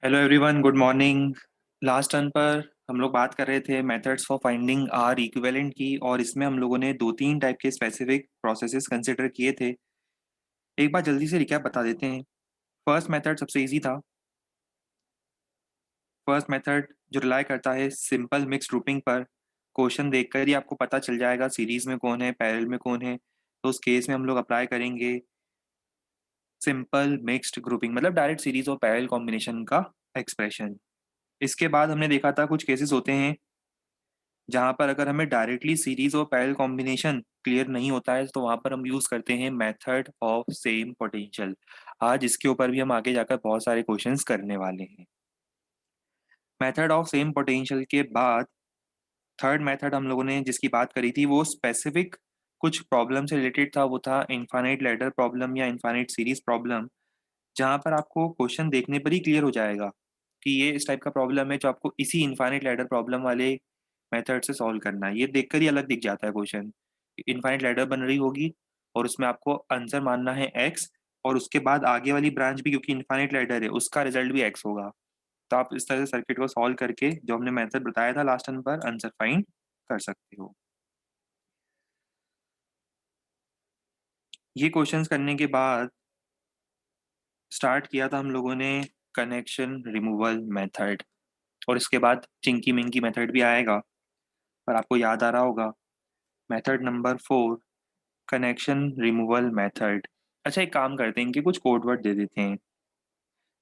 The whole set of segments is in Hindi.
Hello everyone, good morning. Last turn पर हम लोग बात कर रहे थे methods for finding R equivalent की, और इसमें हम लोगों ने दो तीन टाइप के स्पेसिफिक प्रोसेसेस कंसिडर किए थे। एक बार जल्दी से रिकैप बता देते हैं। फर्स्ट मेथड सबसे इजी था। फर्स्ट मेथड जो रिलाई करता है सिंपल मिक्स ग्रुपिंग पर। क्वेश्चन देखकर ही आपको पता चल जाएगा सीरीज में कौन है, पैरेलल में कौन है। तो उस केस में हम लोग अप्लाई करेंगे सिंपल मिक्स्ड ग्रुपिंग, मतलब डायरेक्ट सीरीज और पैरेलल कॉम्बिनेशन का एक्सप्रेशन। इसके बाद हमने देखा था कुछ केसेस होते हैं जहां पर अगर हमें डायरेक्टली सीरीज और पैरेलल कॉम्बिनेशन क्लियर नहीं होता है तो वहां पर हम यूज करते हैं मेथड ऑफ सेम पोटेंशियल। आज इसके ऊपर भी हम आगे जाकर बहुत सारे क्वेश्चंस करने वाले हैं। मेथड ऑफ सेम पोटेंशियल के बाद थर्ड मेथड हम लोगों ने जिसकी बात करी थी वो स्पेसिफिक कुछ प्रॉब्लम से रिलेटेड था। वो था इनफाइनाइट लैडर प्रॉब्लम या इनफाइनाइट सीरीज प्रॉब्लम, जहां पर आपको क्वेश्चन देखने पर ही क्लियर हो जाएगा कि ये इस टाइप का प्रॉब्लम है जो आपको इसी इनफाइनाइट लैडर प्रॉब्लम वाले मेथड से सॉल्व करना है। ये देखकर ही अलग दिख जाता है क्वेश्चन। इनफाइनाइट लैडर बन रही होगी और उसमें आपको आंसर मानना है एक्स, और उसके बाद आगे वाली ब्रांच भी क्योंकि इनफाइनाइट लैडर है उसका रिजल्ट भी एक्स होगा। तो आप इस तरह से सर्किट को सॉल्व करके जो हमने मेथड बताया था लास्ट टाइम पर आंसर फाइंड कर सकते हो। ये क्वेश्चंस करने के बाद स्टार्ट किया था हम लोगों ने कनेक्शन रिमूवल मेथड, और इसके बाद चिंकी मिंकी मेथड भी आएगा। पर आपको याद आ रहा होगा method number 4, connection removal method. अच्छा, एक काम करते हैं, इनके कुछ कोड वर्ड दे देते हैं।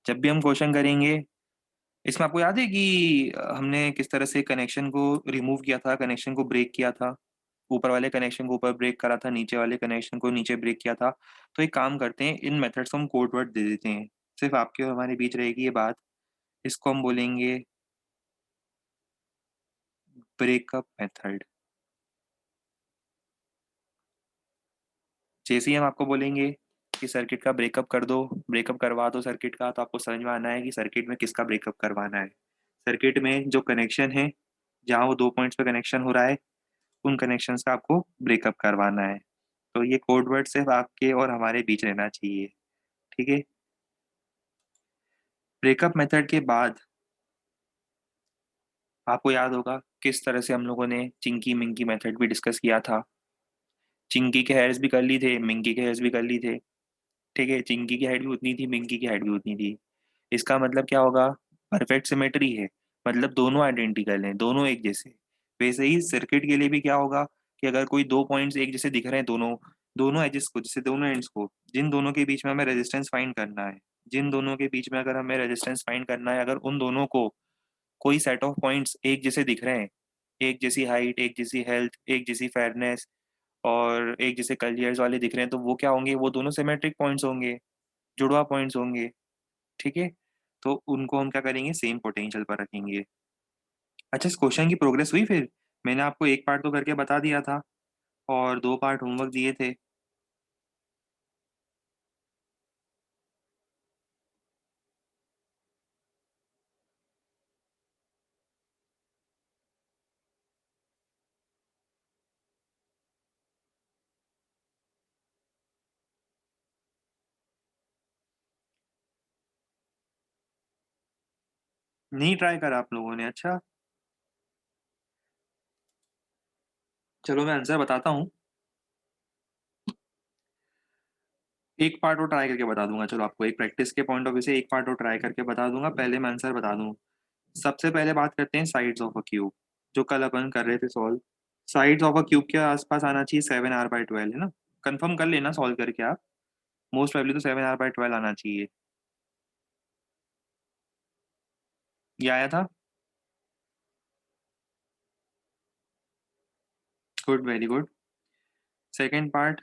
जब भी हम क्वेश्चन करेंगे इसमें आपको याद है कि हमने किस तरह से कनेक्शन को रिमूव किया था, कनेक्शन को ब्रेक किया था। ऊपर वाले कनेक्शन को ऊपर ब्रेक करा था, नीचे वाले कनेक्शन को नीचे ब्रेक किया था। तो एक काम करते हैं, इन मेथड्स को हम कोड वर्ड दे देते हैं। सिर्फ आपके और हमारे बीच रहेगी ये बात। इसको हम बोलेंगे ब्रेकअप मेथड। जैसे ही हम आपको बोलेंगे कि सर्किट का ब्रेकअप कर दो, ब्रेकअप करवा दो सर्किट का, तो आपको समझ में आना है कि सर्किट में किसका ब्रेकअप करवाना है। सर्किट में जो कनेक्शन है, जहाँ वो दो पॉइंट्स पे कनेक्शन हो रहा है, उन कनेक्शंस का आपको ब्रेकअप करवाना है। तो ये कोड वर्ड सिर्फ आपके और हमारे बीच रहना चाहिए, ठीक है। ब्रेकअप मेथड के बाद आपको याद होगा किस तरह से हम लोगों ने चिंकी मिंकी मेथड भी डिस्कस किया था। चिंकी के हेयर्स भी कर ली थे, मिंकी के हेयर्स भी कर ली थे, ठीक है। चिंकी की हाइट भी उतनी थी, मिंकी की हाइट भी उतनी थी। इसका मतलब क्या होगा? परफेक्ट सिमेट्री है, मतलब दोनों आइडेंटिकल हैं, दोनों एक जैसे। वैसे ही सर्किट के लिए भी क्या होगा कि अगर कोई दो पॉइंट्स एक जैसे दिख रहे हैं, दोनों दोनों एजेस को, जैसे दोनों एंड्स को, जिन दोनों के बीच में हमें रेजिस्टेंस फाइंड करना है, जिन दोनों के बीच में अगर हमें रेजिस्टेंस फाइंड करना है, अगर उन दोनों को कोई सेट ऑफ पॉइंट्स एक जैसे दिख रहे हैं, एक जैसी हाइट, एक जैसी हेल्थ, एक जैसी फेयरनेस और एक जैसे कलियर्स वाले दिख रहे हैं, तो वो क्या होंगे? वो दोनों सिमेट्रिक पॉइंट्स होंगे, जुड़वा पॉइंट्स होंगे, ठीक है। तो उनको हम क्या करेंगे? सेम पोटेंशियल पर रखेंगे। अच्छा, इस क्वेश्चन की प्रोग्रेस हुई फिर? मैंने आपको एक पार्ट तो करके बता दिया था और दो पार्ट होमवर्क दिए थे। नहीं ट्राई करा आप लोगों ने? अच्छा, चलो मैं आंसर बताता हूँ। एक पार्ट और ट्राई करके बता दूंगा। चलो, आपको एक प्रैक्टिस के पॉइंट ऑफ व्यू से एक पार्ट और ट्राई करके बता दूंगा, पहले मैं आंसर बता दूं। सबसे पहले बात करते हैं साइड्स ऑफ अ क्यूब, जो कल अपन कर रहे थे solve. Sides of a cube के आसपास आना चाहिए 7r/12, है ना? कंफर्म कर लेना सॉल्व करके आप। मोस्ट प्रोबेबली तो 7r/12 आना चाहिए। ये आया था? Good, very good. Second part,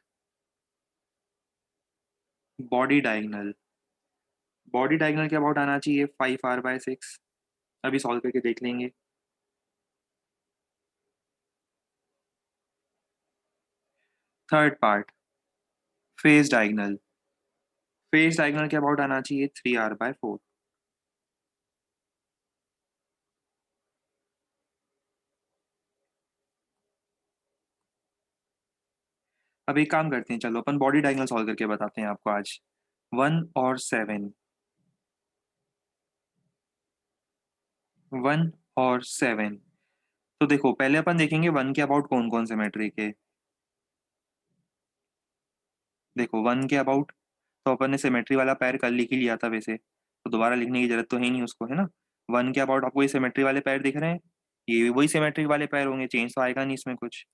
body diagonal. Body diagonal के अबाउट आना चाहिए 5r/6। अभी सॉल्व करके देख लेंगे। Third part, face diagonal. Face diagonal के अबाउट आना चाहिए 3r/4। अब एक काम करते हैं, चलो अपन बॉडी डायगनल सॉल्व करके बताते हैं आपको आज। 1 और 7, 1 और 7। तो देखो पहले अपन देखेंगे 1 के अबाउट कौन कौन से मैट्रिक है। देखो 1 के अबाउट तो अपन ने सिमेट्री वाला पैर कल लिख ही लिया था वैसे, तो दोबारा लिखने की जरूरत तो है नहीं उसको, है ना। 1 के अबाउट आपको ये सिमेट्री वाले पैर दिख रहे हैं, ये भी वही सिमेट्री वाले पैर होंगे, चेंज तो आएगा नहीं इसमें कुछ।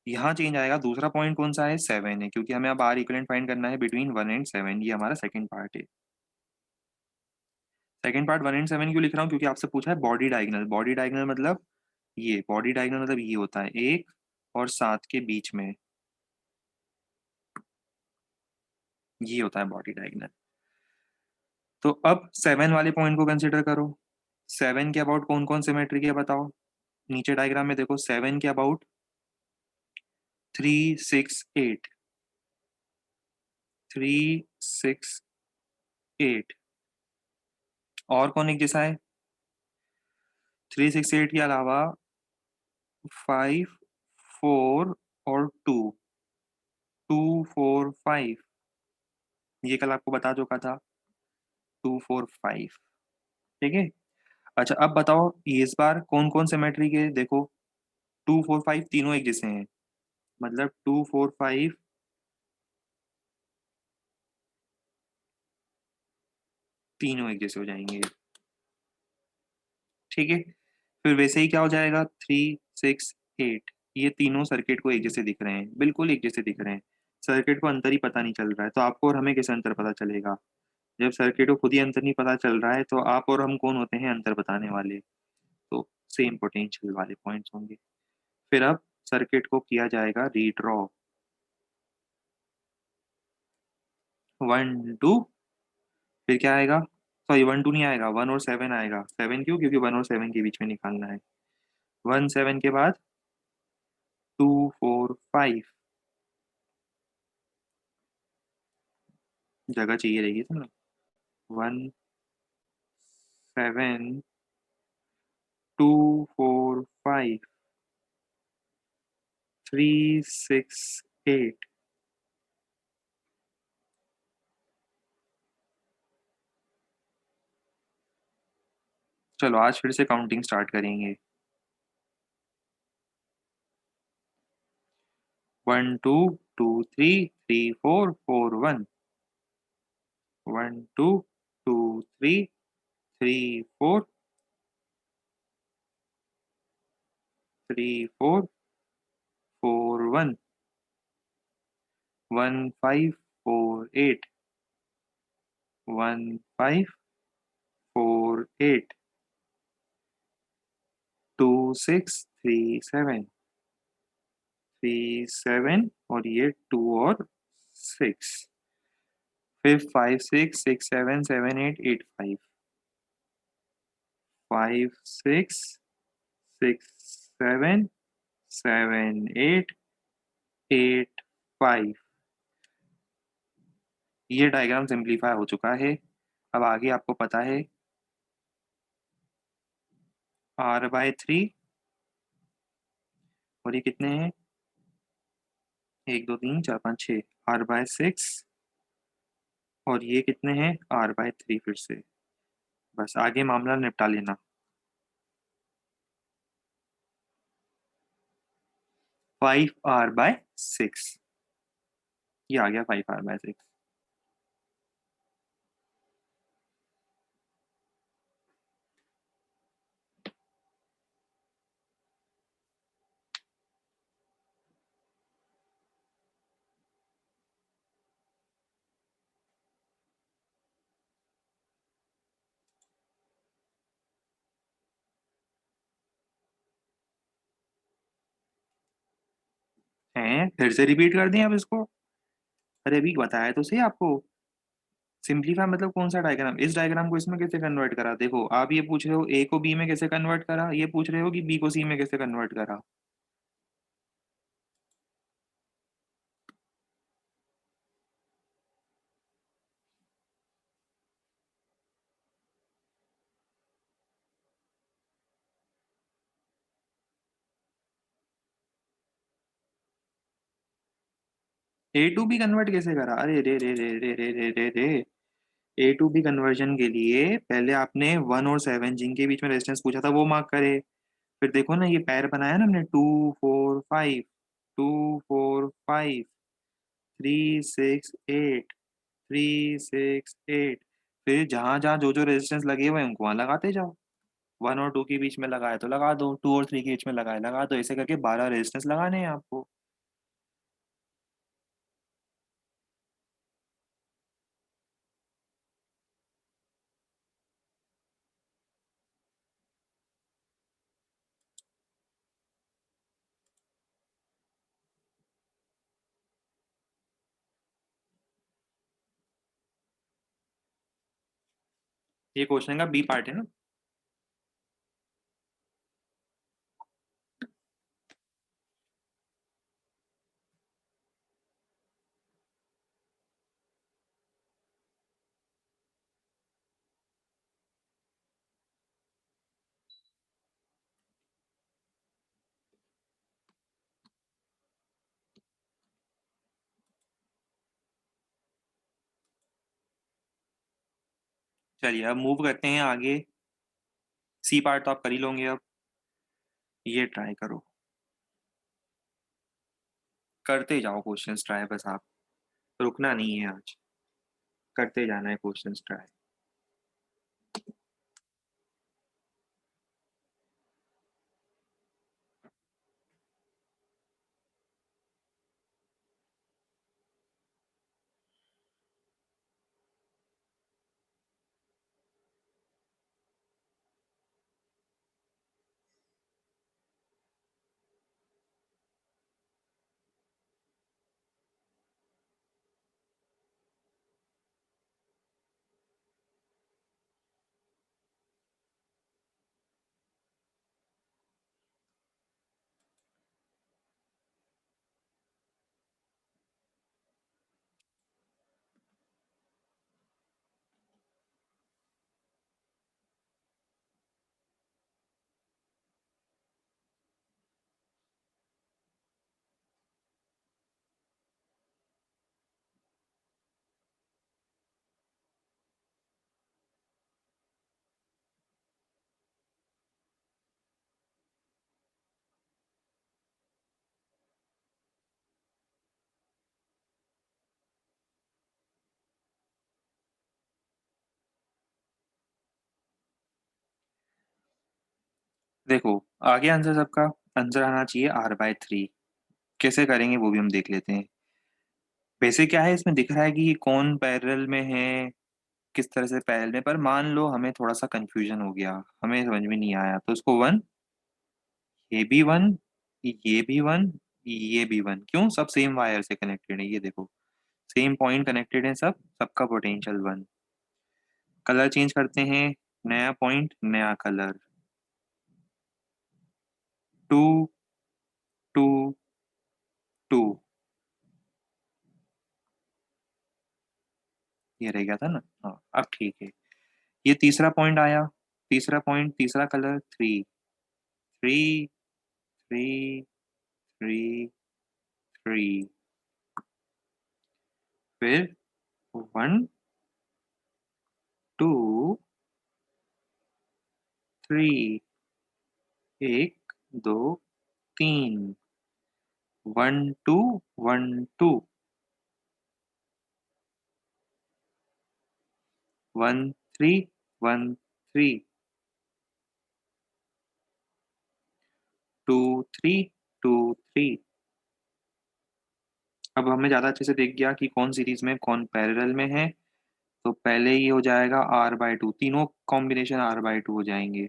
यहाँ चेंज आएगा, दूसरा पॉइंट कौन सा है, 7 है, क्योंकि हमें अब आर इक्विवेलेंट फाइंड करना है बिटवीन 1 एंड 7, ये हमारा सेकंड पार्ट है। सेकंड पार्ट 1 एंड 7 क्यों लिख रहा हूँ, क्योंकि आपसे पूछा है बॉडी डायगोनल। बॉडी डायगोनल मतलब ये, बॉडी डायगोनल मतलब ये होता है 1 और 7 के बीच में, ये होता है बॉडी डायगोनल। तो अब 7 वाले पॉइंट को कंसिडर करो। 7 के अबाउट कौन कौन सिमेट्री है बताओ। नीचे डायग्राम में देखो 7 के अबाउट 3 6 8, 3 6 8। और कौन एक जैसा है 3 6 8 के अलावा, 5 4 और 2 2 4 5, ये कल आपको बता चुका था, 2 4 5। ठीक है। अच्छा अब बताओ ये इस बार कौन कौन सिमेट्री के, देखो 2 4 5 तीनों एक जैसे हैं, मतलब 2 4 5 तीनों एक जैसे हो जाएंगे। ठीक है। फिर वैसे ही क्या हो जाएगा 3 6 8, ये तीनों सर्किट को एक जैसे दिख रहे हैं, बिल्कुल एक जैसे दिख रहे हैं। सर्किट को अंतर ही पता नहीं चल रहा है, तो आपको और हमें कैसे अंतर पता चलेगा। जब सर्किट को खुद ही अंतर नहीं पता चल रहा है तो आप और हम कौन होते हैं अंतर बताने वाले। तो सेम पोटेंशियल वाले पॉइंट्स होंगे। फिर अब सर्किट को किया जाएगा रीड्रॉ। 1 2, फिर क्या आएगा, सॉरी 1 2 नहीं आएगा, 1 और 7 आएगा। 7 क्यों, क्योंकि 1 और 7 के बीच में निकालना है। 1 7 के बाद 2 4 5, जगह चाहिए रहेगी तो ना। 1 7 2 4 5 3 6 8। चलो आज फिर से काउंटिंग स्टार्ट करेंगे। 1 2 2 3 3 4 4 1, 1 2 2 3 3 4 3 4 4 1, 1 5 4 8, 1 5 4 8, 2 6 3 7, 3 7, और ये 2 और 6। फिर 5 6 6 7 7 8 8 5, 5 6 6 7 7 8 8 5। ये डायग्राम सिंप्लीफाई हो चुका है। अब आगे आपको पता है R/3, और ये कितने हैं, 1 2 3 4 5 6, R/6, और ये कितने हैं R/3 फिर से। बस आगे मामला निपटा लेना। 5R/6, ये आ गया 5R/6। हैं फिर से रिपीट कर दें अब इसको। अरे अभी बताया तो सही आपको। सिंपलीफाई मतलब कौन सा डायग्राम, इस डायग्राम को इसमें कैसे कन्वर्ट करा। देखो आप ये पूछ रहे हो ए को बी में कैसे कन्वर्ट करा, ये पूछ रहे हो कि बी को सी में कैसे कन्वर्ट करा। A to B कन्वर्ट कैसे करा, अरे रे रे रे रे रे रे रे रे। ए टू बी कन्वर्जन के लिए पहले आपने 1 और 7 जिनके बीच में रेजिस्टेंस पूछा था वो मार्क करे। फिर देखो ना, ये पैर बनाया ना हमने, 2 4 5, 2 4 5, 3 6 8, 3 6 8। फिर जहां जहां जो जो रेजिस्टेंस लगे हुए हैं उनको वहां लगाते जाओ। 1 और 2 के बीच में लगाए तो लगा दो, 2 और 3 के बीच में लगाए लगा दो, ऐसे करके 12 रेजिस्टेंस लगाने हैं आपको। ये क्वेश्चन का बी पार्ट है ना। चलिए अब मूव करते हैं आगे। सी पार्ट तो आप कर ही लोगे अब। ये ट्राई करो, करते जाओ क्वेश्चंस ट्राई, बस आप रुकना नहीं है आज, करते जाना है क्वेश्चंस ट्राई। देखो, आगे आंसर सबका आंसर आना चाहिए R/3। कैसे करेंगे वो भी हम देख लेते हैं। वैसे क्या है, इसमें दिख रहा है कि कौन पैरेलल में है, किस तरह से पैरेलल में, पर मान लो हमें थोड़ा सा कंफ्यूजन हो गया, हमें समझ में नहीं आया, तो उसको 1, ये भी 1, ये भी 1, ये भी 1, क्यों? सब सेम वायर से कनेक्टेड है, ये देखो, सेम पॉइंट कनेक्टेड है, सब सबका पोटेंशियल 1। कलर चेंज करते हैं, नया पॉइंट नया कलर, 2 2 2। ये रह गया था ना, हाँ अब ठीक है। ये तीसरा पॉइंट आया, तीसरा पॉइंट तीसरा कलर 3, 3 3 3 3। फिर 1 2 3, 1 2 3, 1 2 1 2, 1 3 1 3, 2 3 2 3। अब हमें ज्यादा अच्छे से दिख गया कि कौन सीरीज में कौन पैरेलल में है। तो पहले ये हो जाएगा R/2, तीनों कॉम्बिनेशन R/2 हो जाएंगे।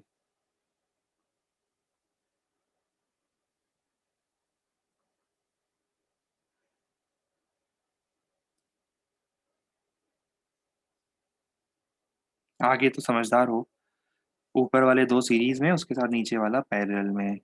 आगे तो समझदार हो, ऊपर वाले दो सीरीज में, उसके साथ नीचे वाला पैरेलल में।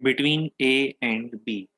between A and B.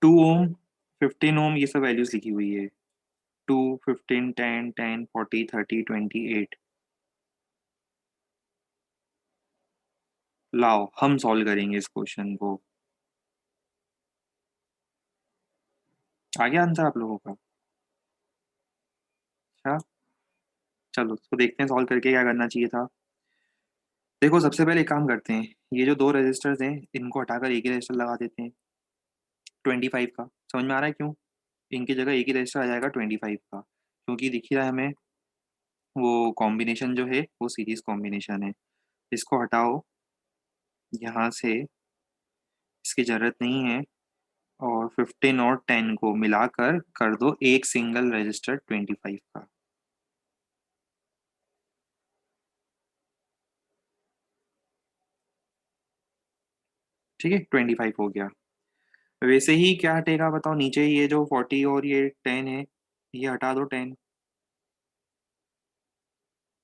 Two ohm, 15 ohm, ये सब वैल्यूज लिखी हुई है। 2, 15, 10, 10, 40, 30, 28। लाओ हम सॉल्व करेंगे इस क्वेश्चन को। आ गया आंसर आप लोगों का? अच्छा, चलो तो देखते हैं सॉल्व करके क्या करना चाहिए था। देखो सबसे पहले एक काम करते हैं, ये जो दो रजिस्टर्स हैं इनको हटाकर एक ही रजिस्टर लगा देते हैं 25 का। समझ में आ रहा है क्यों? इनकी जगह एक ही रजिस्टर आ जाएगा 25 का, क्योंकि दिख ही रहा है हमें वो कॉम्बिनेशन जो है वो सीरीज कॉम्बिनेशन है। इसको हटाओ यहाँ से, इसकी ज़रूरत नहीं है। और 15 और 10 को मिलाकर कर दो एक सिंगल रजिस्टर 25 का। ठीक है, 25 हो गया। वैसे ही क्या हटेगा बताओ, नीचे ये जो 40 और ये 10 है, ये हटा दो 10।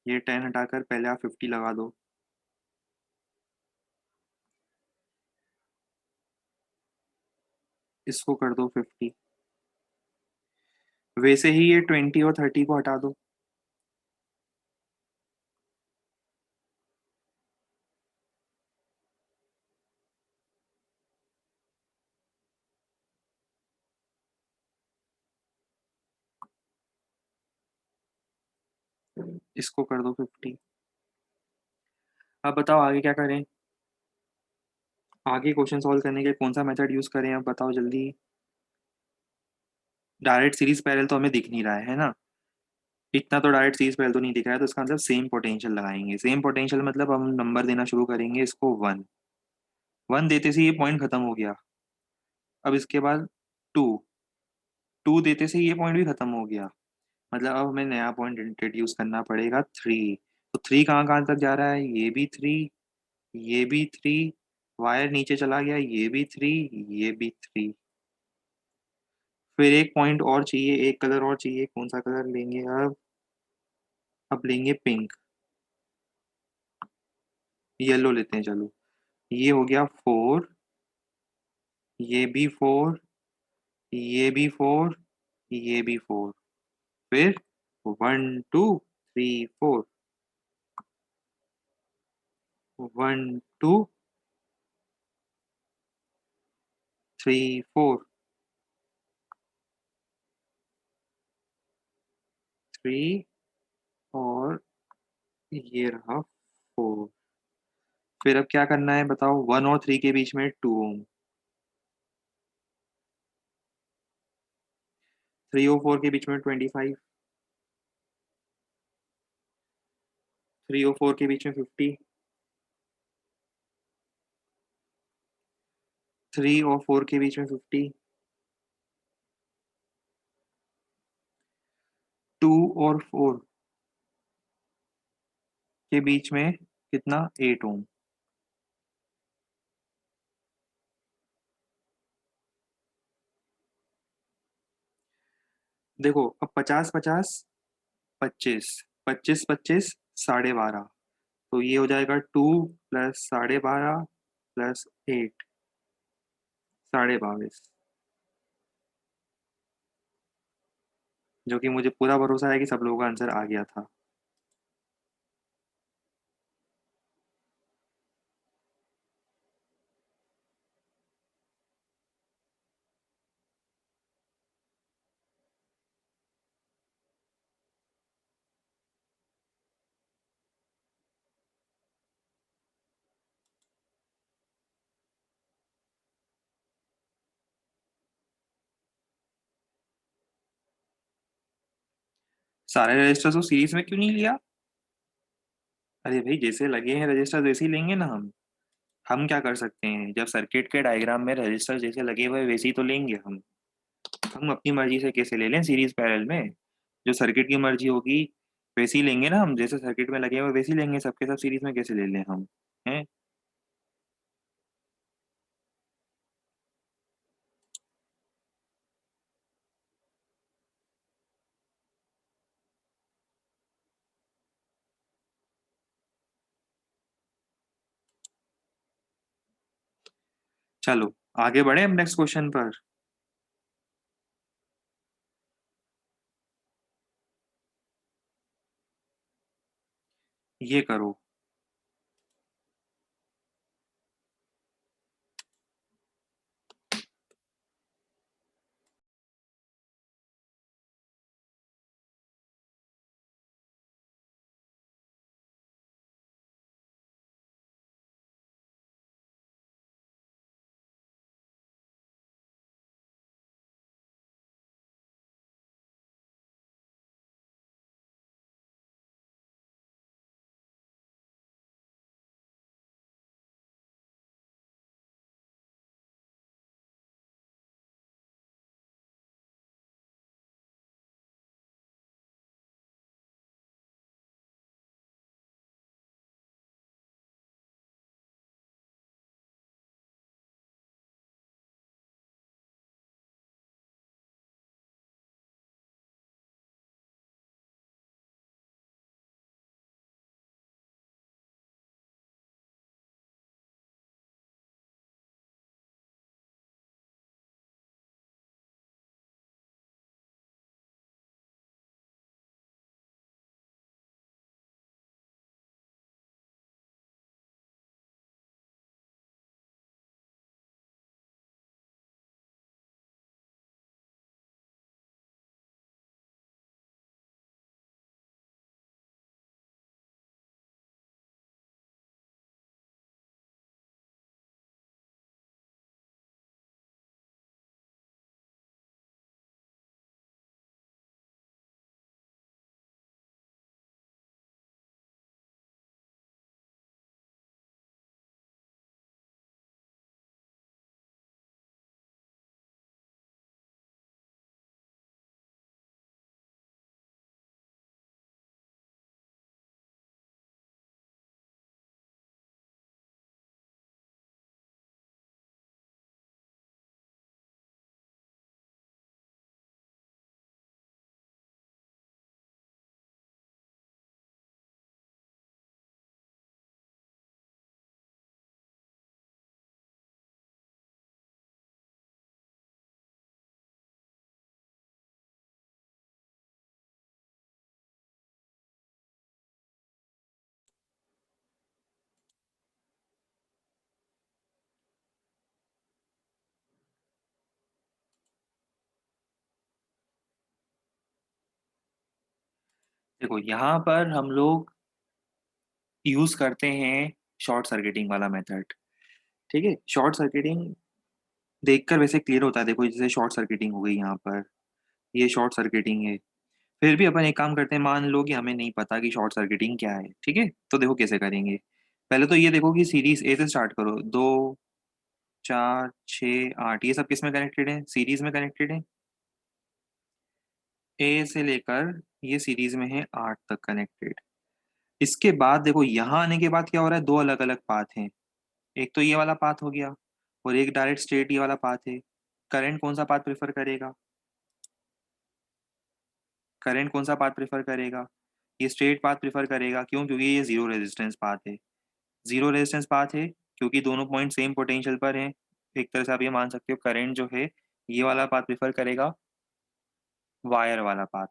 ये 10 हटाकर पहले आप 50 लगा दो। इसको कर दो 50। वैसे ही ये 20 और 30 को हटा दो। इसको कर दो 50। अब बताओ आगे क्या करें? आगे क्वेश्चन सॉल्व करने के कौन सा मेथड यूज करें, अब बताओ जल्दी। डायरेक्ट सीरीज पैरेलल तो हमें दिख नहीं रहा है ना, इतना तो डायरेक्ट सीरीज पैरेलल तो नहीं दिख रहा है, तो इसका मतलब सेम पोटेंशियल लगाएंगे। सेम पोटेंशियल मतलब हम नंबर देना शुरू करेंगे इसको 1। 1 देते से ये पॉइंट खत्म हो गया। अब इसके बाद 2। 2 देते से ये पॉइंट भी खत्म हो गया। मतलब अब हमें नया पॉइंट इंट्रोड्यूस करना पड़ेगा 3। तो 3 कहाँ कहाँ तक जा रहा है? ये भी 3, ये भी 3, वायर नीचे चला गया, ये भी 3, ये भी 3। फिर एक पॉइंट और चाहिए, एक कलर और चाहिए। कौन सा कलर लेंगे अब लेंगे पिंक। येलो लेते हैं चलो। ये हो गया 4, ये भी 4, ये भी 4, ये भी 4। फिर 1 2 3 4। 1 2 3 4। 3 और ये रहा 4। फिर अब क्या करना है बताओ, 1 और 3 के बीच में 2 ओम, 3 और 4 के बीच में 25, 3 और 4 के बीच में 50, 3 और 4 के बीच में 50, 2 और 4 के बीच में कितना, 8 ओम। देखो अब 50 50 25, 25 25 12.5, तो ये हो जाएगा 2 प्लस 12.5 प्लस 8, 22.5, जो कि मुझे पूरा भरोसा है कि सब लोगों का आंसर आ गया था। सारे रजिस्टर्स को सीरीज में क्यों नहीं लिया? अरे भाई, जैसे लगे हैं रजिस्टर वैसे ही लेंगे ना हम क्या कर सकते हैं, जब सर्किट के डायग्राम में रजिस्टर जैसे लगे हुए वैसे ही तो लेंगे हम अपनी मर्जी से कैसे ले लें सीरीज पैरेलल में? जो सर्किट की मर्जी होगी वैसे ही लेंगे ना हम, जैसे सर्किट में लगे हुए वैसे ही लेंगे, सबके सब सीरीज में कैसे ले लें हम? हैं? चलो आगे बढ़े हम नेक्स्ट क्वेश्चन पर। ये करो। देखो यहाँ पर हम लोग यूज़ करते हैं शॉर्ट सर्किटिंग वाला मेथड, ठीक है? शॉर्ट सर्किटिंग देखकर वैसे क्लियर होता है, देखो जैसे शॉर्ट सर्किटिंग हो गई यहाँ पर, ये शॉर्ट सर्किटिंग है। फिर भी अपन एक काम करते हैं, मान लो कि हमें नहीं पता कि शॉर्ट सर्किटिंग क्या है, ठीक है? तो देखो कैसे करेंगे। पहले तो ये देखो कि सीरीज़ ए से स्टार्ट करो, 2, 4, 6, 8 ये सब किसमें कनेक्टेड है? सीरीज़ में कनेक्टेड है। ए से लेकर ये सीरीज़ में है 8 तक कनेक्टेड। इसके बाद देखो यहाँ आने के बाद क्या हो रहा है, 2 अलग-अलग पाथ हैं। एक तो ये वाला पाथ हो गया और एक डायरेक्ट स्ट्रेट ये वाला पाथ है। करंट कौन-सा पाथ प्रेफ़र करेगा? करंट कौन-सा पाथ प्रेफ़र करेगा? ये स्ट्रेट पाथ प्रेफ़र करेगा, क्यों? क्योंकि ये ज़ीरो रेज़िस्टेंस पाथ है। ज़ीरो रेज़िस्टेंस पाथ है क्योंकि दोनों पॉइंट सेम पोटेंशियल पर हैं। एक तरह से आप ये मान सकते हो करंट जो है, ये वाला पाथ प्रेफ़र करेगा, वायर वाला पाथ।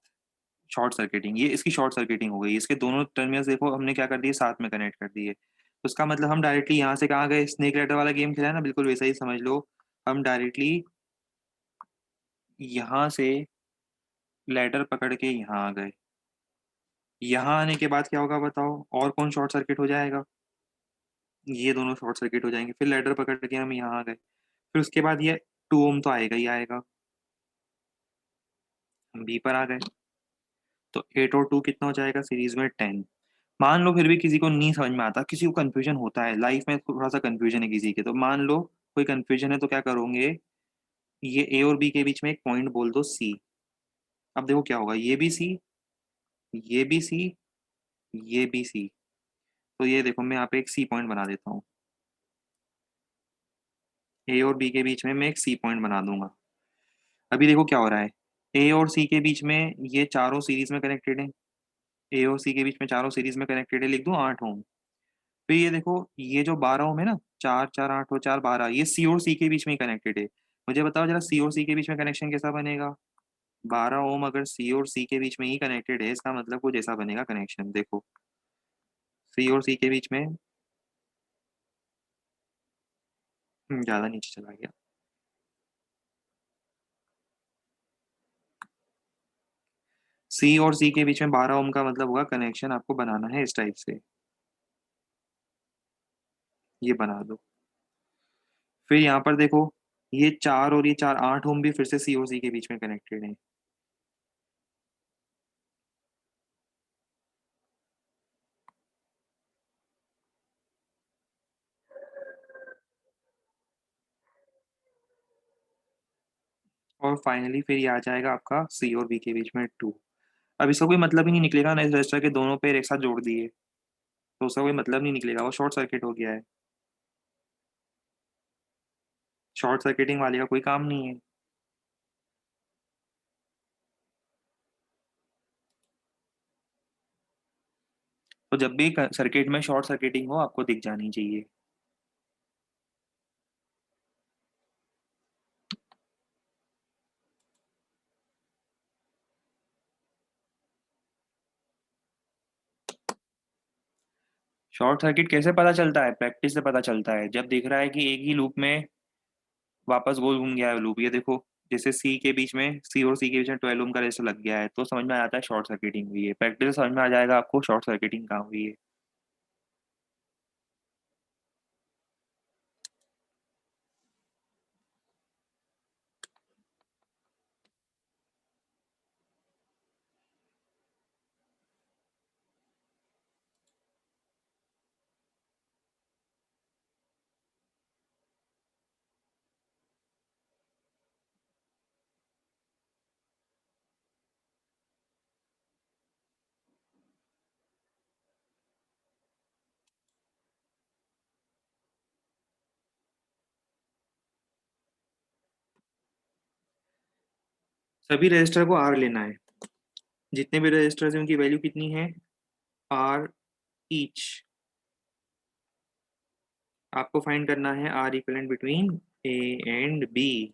शॉर्ट सर्किटिंग, ये इसकी शॉर्ट सर्किटिंग हो गई। इसके दोनों टर्मिनल्स देखो हमने क्या कर दिए, साथ में कनेक्ट कर दिए। तो इसका मतलब हम डायरेक्टली यहाँ से कहाँ गए, स्नेक लैडर वाला गेम खेला है ना, बिल्कुल वैसा ही समझ लो। हम डायरेक्टली यहाँ से लैडर पकड़ के यहाँ आ गए। यहाँ आने के बाद क्या होगा बताओ? और कौन शॉर्ट सर्किट हो जाएगा? ये दोनों शॉर्ट सर्किट हो जाएँगे। फिर लैडर पकड़ के हम यहाँ आ गए। फिर उसके बाद ये 2 ओम तो आएगा ही आएगा। हम बी पर आ गए। तो 8 और 2 कितना हो जाएगा सीरीज़ में? 10। मान लो फिर भी किसी को नहीं समझ में आता, किसी को कन्फ्यूज़न होता है, लाइफ़ में थोड़ा-सा कन्फ्यूज़न है किसी के, तो मान लो कोई कन्फ्यूज़न है तो क्या करोगे, ये ए और बी के बीच में एक पॉइंट बोल दो सी। अब देखो क्या होगा, ये भी सी, ये भी सी, ये भी सी। तो ये देखो मैं यहाँ पे एक सी पॉइंट बना देता हूँ। ए और बी के बीच में मैं एक सी पॉइंट बना दूँगा। अभी देखो क्या हो रहा है, ए और सी के बीच में ये चारों सीरीज़ में कनेक्टेड हैं। ए और सी के बीच में चारों सीरीज़ में कनेक्टेड है, लिख दूँ 8 ओम। फिर ये देखो, ये जो 12 ओम है ना, 4, 4, 8 और 4, 12 ये सी और सी के बीच में ही कनेक्टेड है। मुझे बताओ ज़रा सी और सी के बीच में कनेक्शन कैसा बनेगा? 12 ओम अगर सी और सी के बीच में ही कनेक्टेड है, इसका मतलब कुछ ऐसा बनेगा कनेक्शन, देखो। सी और सी के बीच में ज़्यादा नीचे चला गया। सी और सी के बीच में 12 ओम का मतलब होगा कनेक्शन आपको बनाना है इस टाइप से, ये बना दो। फिर यहाँ पर देखो, ये 4 और ये 4, 8 ओम भी फिर से सी और सी के बीच में कनेक्टेड हैं। और फाइनली फिर ये आ जाएगा आपका सी और बी के बीच में 2। अब इसका कोई मतलब ही नहीं निकलेगा ना, इस रजिस्टर के दोनों पैर एक साथ जोड़ दिए, तो उसका कोई मतलब नहीं निकलेगा, वो शॉर्ट सर्किट हो गया है। शॉर्ट सर्किटिंग वाले का कोई काम नहीं है। तो जब भी सर्किट में शॉर्ट सर्किटिंग हो आपको दिख जानी चाहिए। शॉर्ट सर्किट कैसे पता चलता है? प्रैक्टिस से पता चलता है। जब दिख रहा है कि एक ही लूप में वापस गोल घूम गया है लूप, ये देखो, जैसे सी के बीच में, सी और सी के बीच में 12 ओम का रेजिस्टर लग गया है, तो समझ में आ जाता है शॉर्ट सर्किटिंग हुई है। प्रैक्टिस से समझ में आ जाएगा आपको शॉर्ट सर्किटिंग कहाँ हुई है। सभी रजिस्टर को आर लेना है। जितने भी रजिस्टर्स हैं उनकी वैल्यू कितनी है? Are each. आपको फाइंड करना है R equivalent between A and B.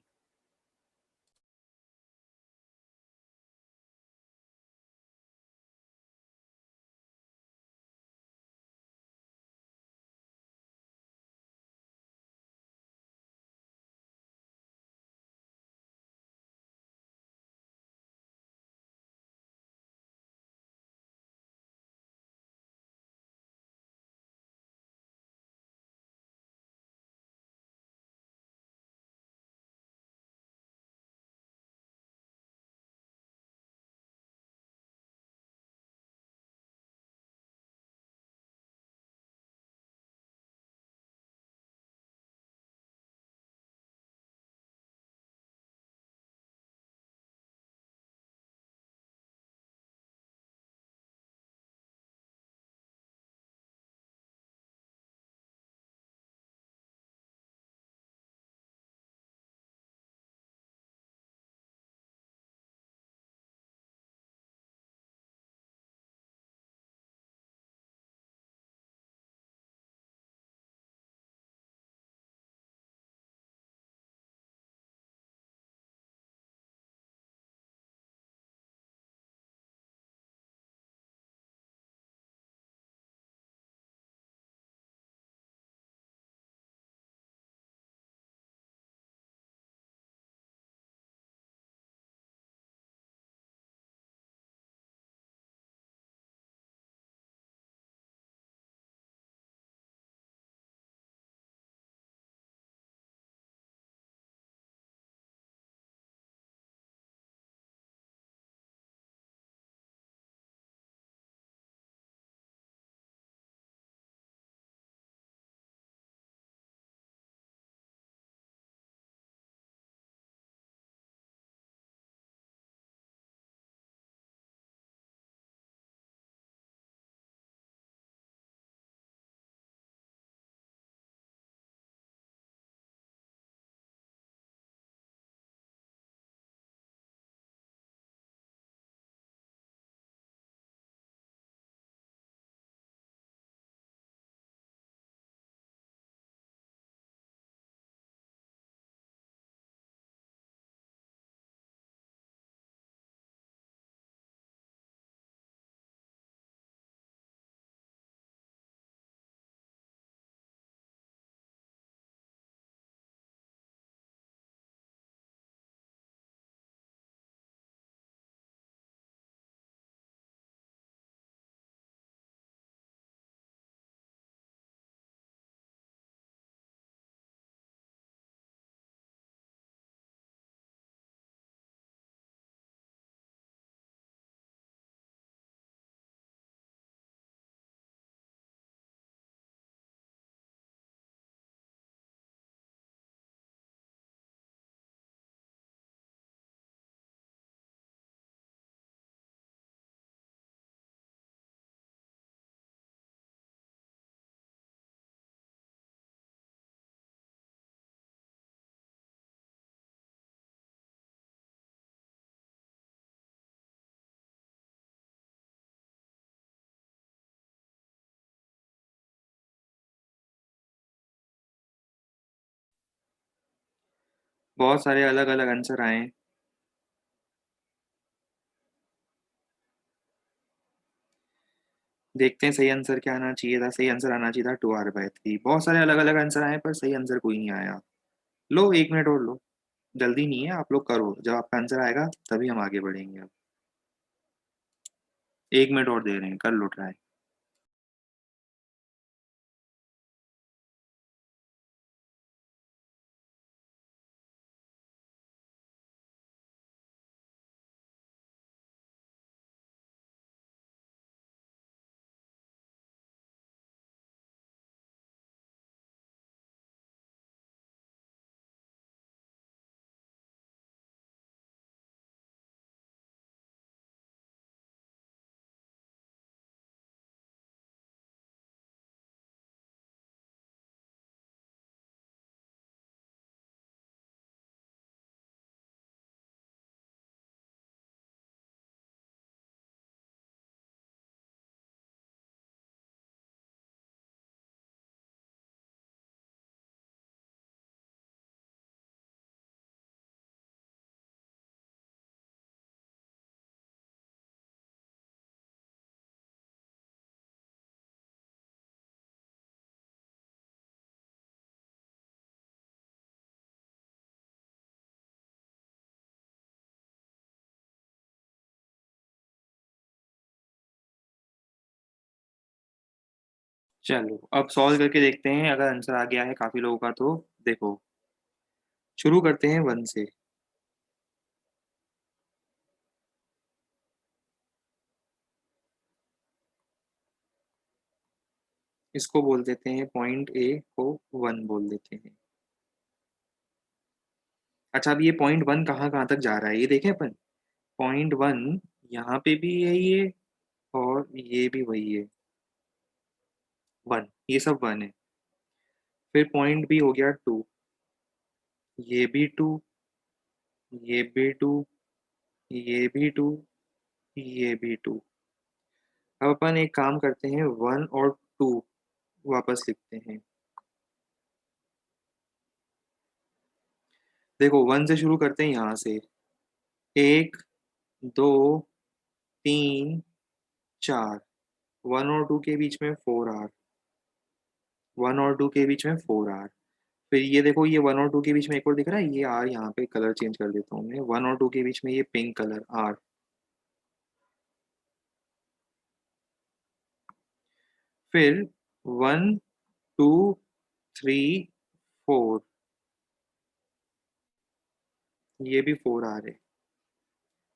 बहुत सारे अलग अलग आंसर आए। देखते हैं सही आंसर क्या आना चाहिए था। सही आंसर आना चाहिए था 2r/3। बहुत सारे अलग अलग आंसर आए पर सही आंसर कोई नहीं आया। लो 1 मिनट और लो। जल्दी नहीं है, आप लोग करो, जब आपका आंसर आएगा तभी हम आगे बढ़ेंगे। अब 1 मिनट और दे रहे हैं, कर लो ट्राई। चलो अब सॉल्व करके देखते हैं, अगर आंसर आ गया है काफी लोगों का तो देखो, शुरू करते हैं 1 से। इसको बोल देते हैं पॉइंट ए को 1 बोल देते हैं। अच्छा, अब ये पॉइंट 1 कहाँ कहाँ तक जा रहा है ये देखें अपन। पॉइंट 1 यहाँ पे भी यही है और ये भी वही है। 1, ये सब 1 है। फिर पॉइंट बी हो गया 2, ये भी 2, ये भी 2, ये भी 2, ये भी 2। अब अपन एक काम करते हैं, 1 और 2 वापस लिखते हैं। देखो 1 से शुरू करते हैं यहाँ से। 1, 2, 3, 4। 1 और 2 के बीच में 4r। 1 और 2 के बीच में 4r। फिर ये देखो, ये 1 और 2 के बीच में एक और दिख रहा है, ये r, यहाँ पे कलर चेंज कर देता हूँ मैं। 1 और 2 के बीच में ये पिंक कलर r। फिर 1, 2, 3, 4, ये भी 4r है।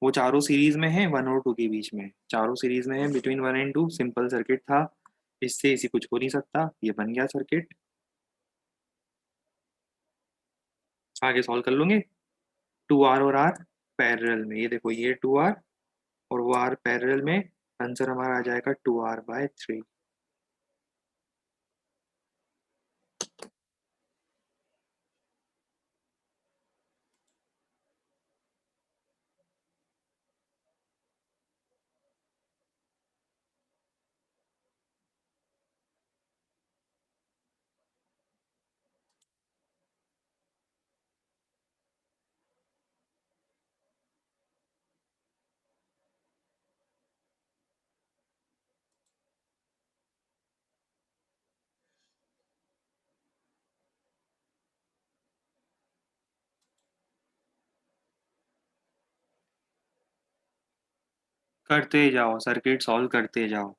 वो चारों सीरीज में है 1 और 2 के बीच में, चारों सीरीज में है बिटवीन 1 एंड 2। सिंपल सर्किट था, इससे इसी कुछ हो नहीं सकता, ये बन गया सर्किट। आगे सॉल्व कर लूंगे। 2r और r पैरेलल में, ये देखो ये 2r और वो r पैरेलल में। आंसर हमारा आ जाएगा 2r/3। करते जाओ, सर्किट सॉल्व करते जाओ।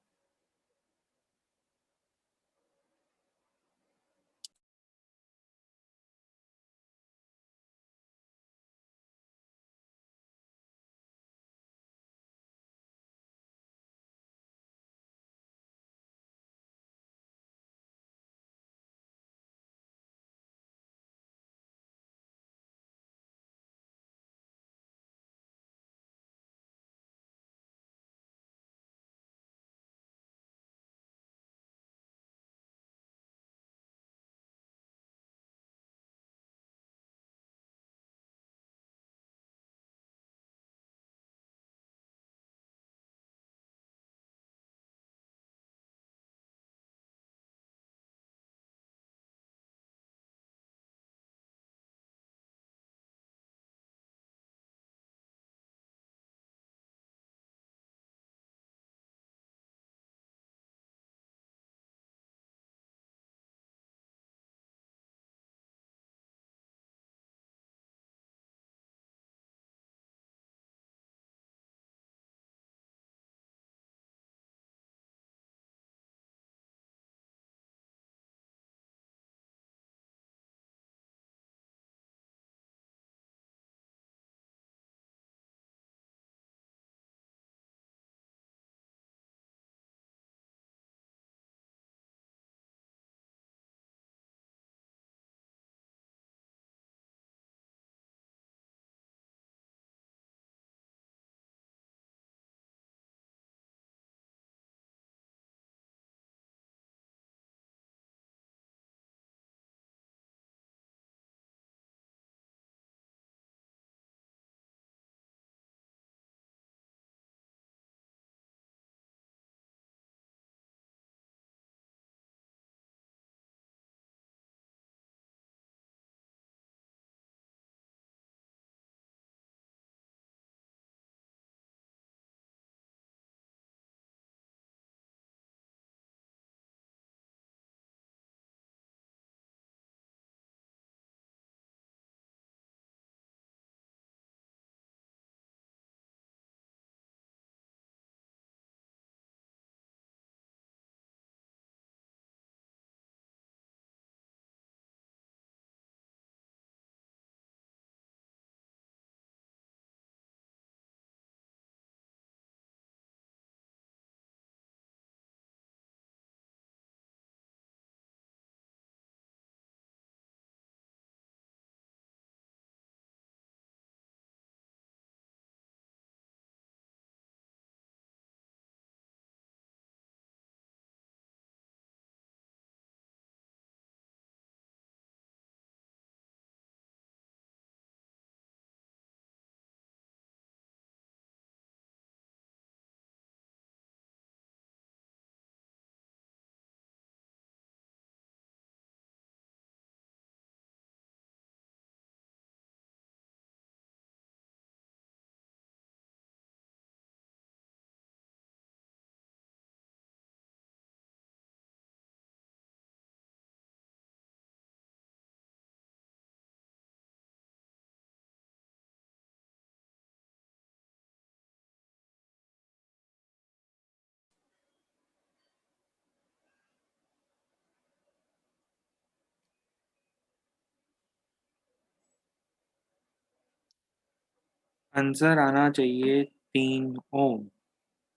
आंसर आना चाहिए 3 ओम,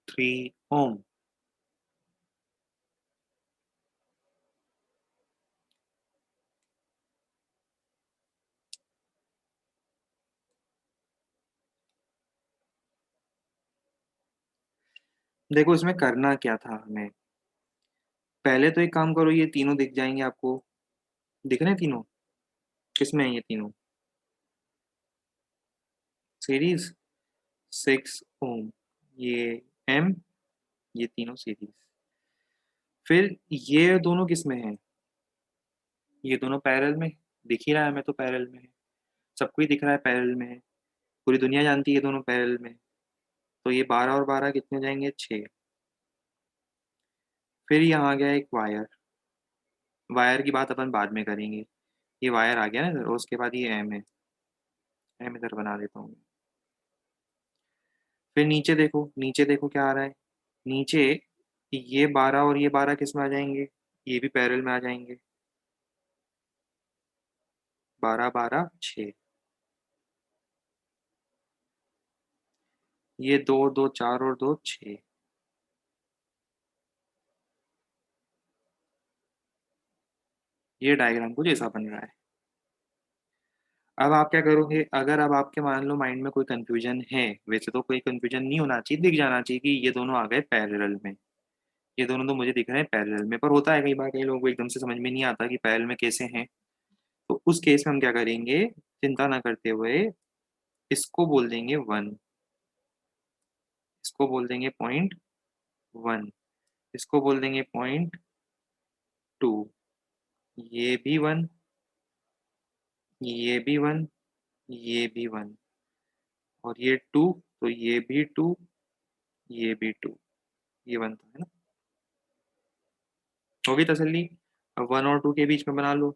3 ओम। देखो इसमें करना क्या था हमें, पहले तो एक काम करो, ये तीनों दिख जाएंगे आपको, दिख रहे हैं तीनों, किसमें है ये तीनों सीरीज, 6 ओम, ये एम, ये तीनों सीरीज। फिर ये दोनों किसमें है, ये दोनों पैरेलल में, दिख ही रहा है हमें तो पैरेलल में है, सबको ही दिख रहा है पैरेलल में है, पूरी दुनिया जानती है ये दोनों पैरेलल में। तो ये 12 और 12 कितने हो जाएंगे, 6। फिर यहाँ आ गया एक वायर, वायर की बात अपन बाद में करेंगे, ये वायर आ गया ना इधर, और उसके बाद ये एम है, एम इधर बना देता हूँ। फिर नीचे देखो क्या आ रहा है, नीचे ये 12 और ये 12 किस में आ जाएंगे, ये भी पैरेलल में आ जाएंगे, 12 12 6, ये दो दो 4 और 2 6। ये डायग्राम कुछ ऐसा बन रहा है। अब आप क्या करोगे, अगर अब आपके मान लो माइंड में कोई कंफ्यूजन है, वैसे तो कोई कंफ्यूजन नहीं होना चाहिए, दिख जाना चाहिए कि ये दोनों आ गए पैरेलल में, ये दोनों तो मुझे दिख रहे हैं पैरेलल में, पर होता है कई बार कई लोगों को एकदम से समझ में नहीं आता कि पैरेलल में कैसे हैं। तो उस केस में हम क्या करेंगे, चिंता ना करते हुए इसको बोल देंगे 1, इसको बोल देंगे पॉइंट 1, इसको बोल देंगे पॉइंट 2, ये भी 1, ये भी 1, ये भी 1, और ये 2, तो ये भी 2, ये भी 2, ये 1 था, है ना। हो गई तसल्ली। अब 1 और 2 के बीच में बना लो,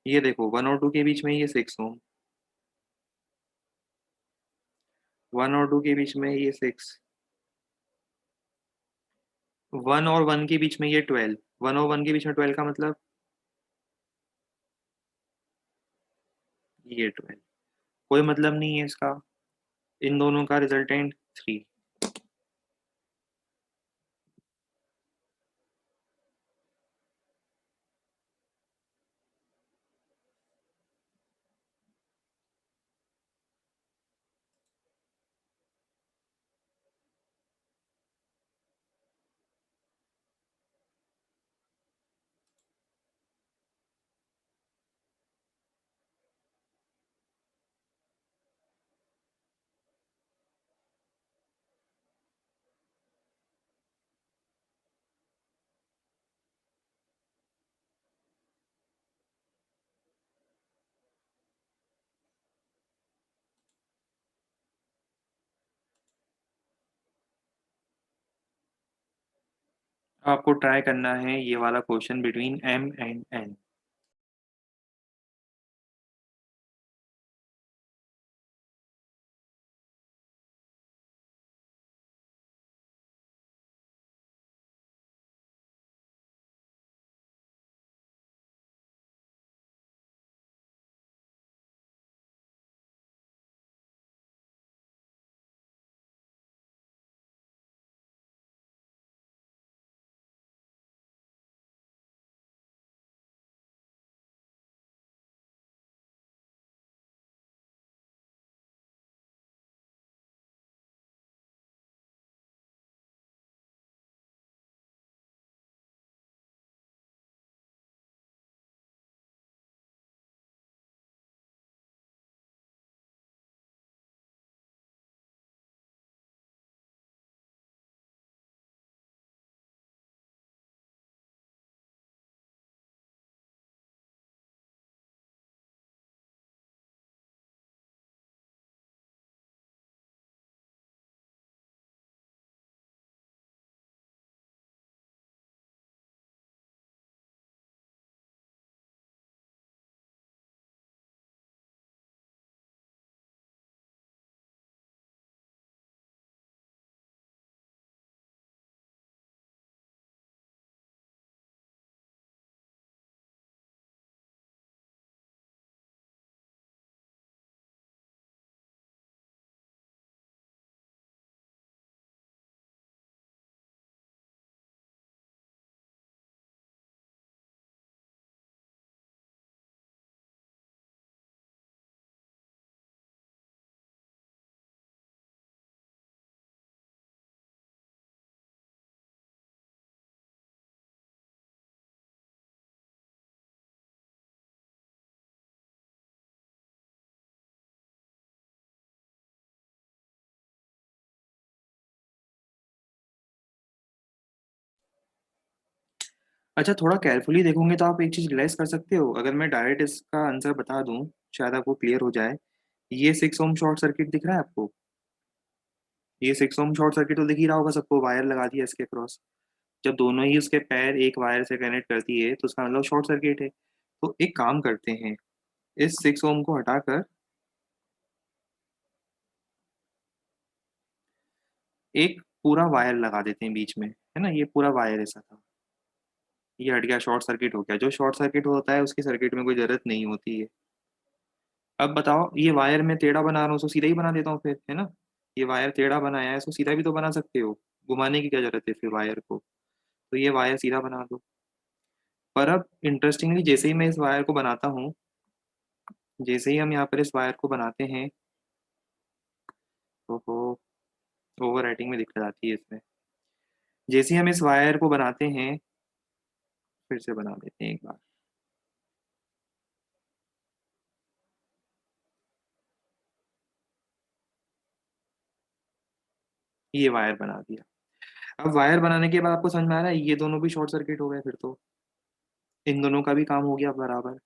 ये देखो 1 और 2 के बीच में ये 6 ओम, 1 और 2 के बीच में ये 6, 1 और 1 के बीच में ये 12, 1 और 1 के बीच में 12 का मतलब ये 12, कोई मतलब नहीं है इसका, इन दोनों का रिजल्टेंट 3। आपको ट्राई करना है ये वाला question between M and N. अच्छा, थोड़ा केयरफुली देखोगे तो आप एक चीज़ रियलाइज़ कर सकते हो, अगर मैं डायरेक्ट इसका आंसर बता दूँ, शायद आपको क्लियर हो जाए। ये 6 ओम शॉर्ट सर्किट दिख रहा है आपको? ये 6 ओम शॉर्ट सर्किट तो दिख ही रहा होगा सबको, वायर लगा दिया इसके क्रॉस। जब दोनों ही उसके पैर एक वायर से कनेक्ट करती है, तो उसका मतलब शॉर्ट सर्किट है। तो एक काम करते हैं, इस 6 ओम को हटाकर एक पूरा वायर लगा देते हैं बीच में, है ना? ये पूरा वायर ऐसा था। ये हट गया, शॉर्ट सर्किट हो गया। जो शॉर्ट सर्किट होता है, उसकी सर्किट में कोई ज़रूरत नहीं होती है। अब बताओ, ये वायर मैं टेढ़ा बना रहा हूँ, इसको सीधा ही बना देता हूँ फिर, है ना? ये वायर टेढ़ा बनाया है, इसको सीधा भी तो बना सकते हो। घुमाने की क्या ज़रूरत है फिर वायर को? तो ये वायर सीधा बना दो। पर अब इंटरेस्टिंगली जैसे ही मैं इस वायर को बनाता हूँ, जैसे ही हम यहाँ पर इस वायर को बनाते हैं, ओहो! ओवरराइटिंग में दिक्कत आती है इसमें। जैसे ही हम इस वायर को बनाते हैं, फिर से बना देते हैं एक बार। ये वायर बना दिया। अब वायर बनाने के बाद आपको समझ में आ रहा है, ये दोनों भी शॉर्ट सर्किट हो गए फिर तो। इन दोनों का भी काम हो गया बराबर।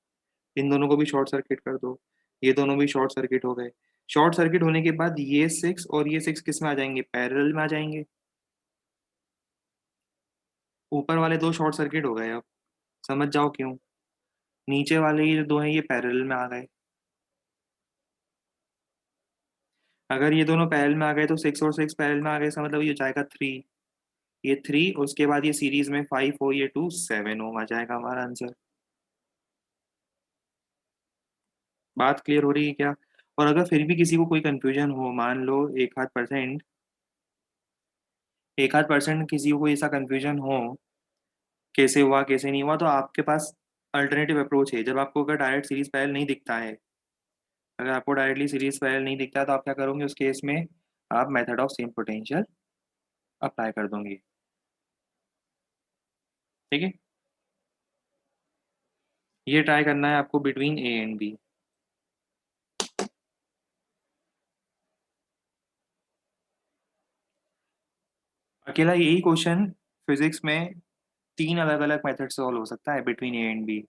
इन दोनों को भी शॉर्ट सर्किट कर दो। ये दोनों भी शॉर्ट सर्किट हो गए। शॉर्ट सर्किट होने के बाद ये 6 और ये 6 किस में आ जाएँगे? पैरेलल में आ जाएँगे। ऊपर वाले 2 शॉर्ट सर्किट हो गए अब। समझ जाओ क्यों? नीचे वाले ये जो 2 हैं, ये पैरेलल में आ गए। अगर ये दोनों पैरेलल में आ गए तो 6 और 6 पैरेलल में आ गए, इसका मतलब ये हो जाएगा 3। ये 3 और उसके बाद ये सीरीज़ में 5 और ये 2 7 ओम आ जाएगा हमारा आंसर। बात क्लियर हो रही है क्या? और अगर फिर भी किसी को कोई कन्फ्यूज़न हो, मान लो 1 आध परसेंट, 1 आध परसेंट किसी को कोई ऐसा कन्फ्यूज़न हो, कैसे हुआ, कैसे नहीं हुआ, तो आपके पास अल्टरनेटिव अप्रोच है। जब आपको अगर डायरेक्ट सीरीज़ पैरेलल नहीं दिखता है, अगर आपको डायरेक्टली सीरीज़ पैरेलल नहीं दिखता है, तो आप क्या करोगे उस केस में? आप method of same potential apply कर दोगे। ठीक है? ये ट्राई करना है आपको बिटवीन ए एंड बी। अकेला यही क्वेश्चन फिज़िक्स में 3 अलग-अलग मेथड से सॉल्व हो सकता है बिटवीन ए एंड बी।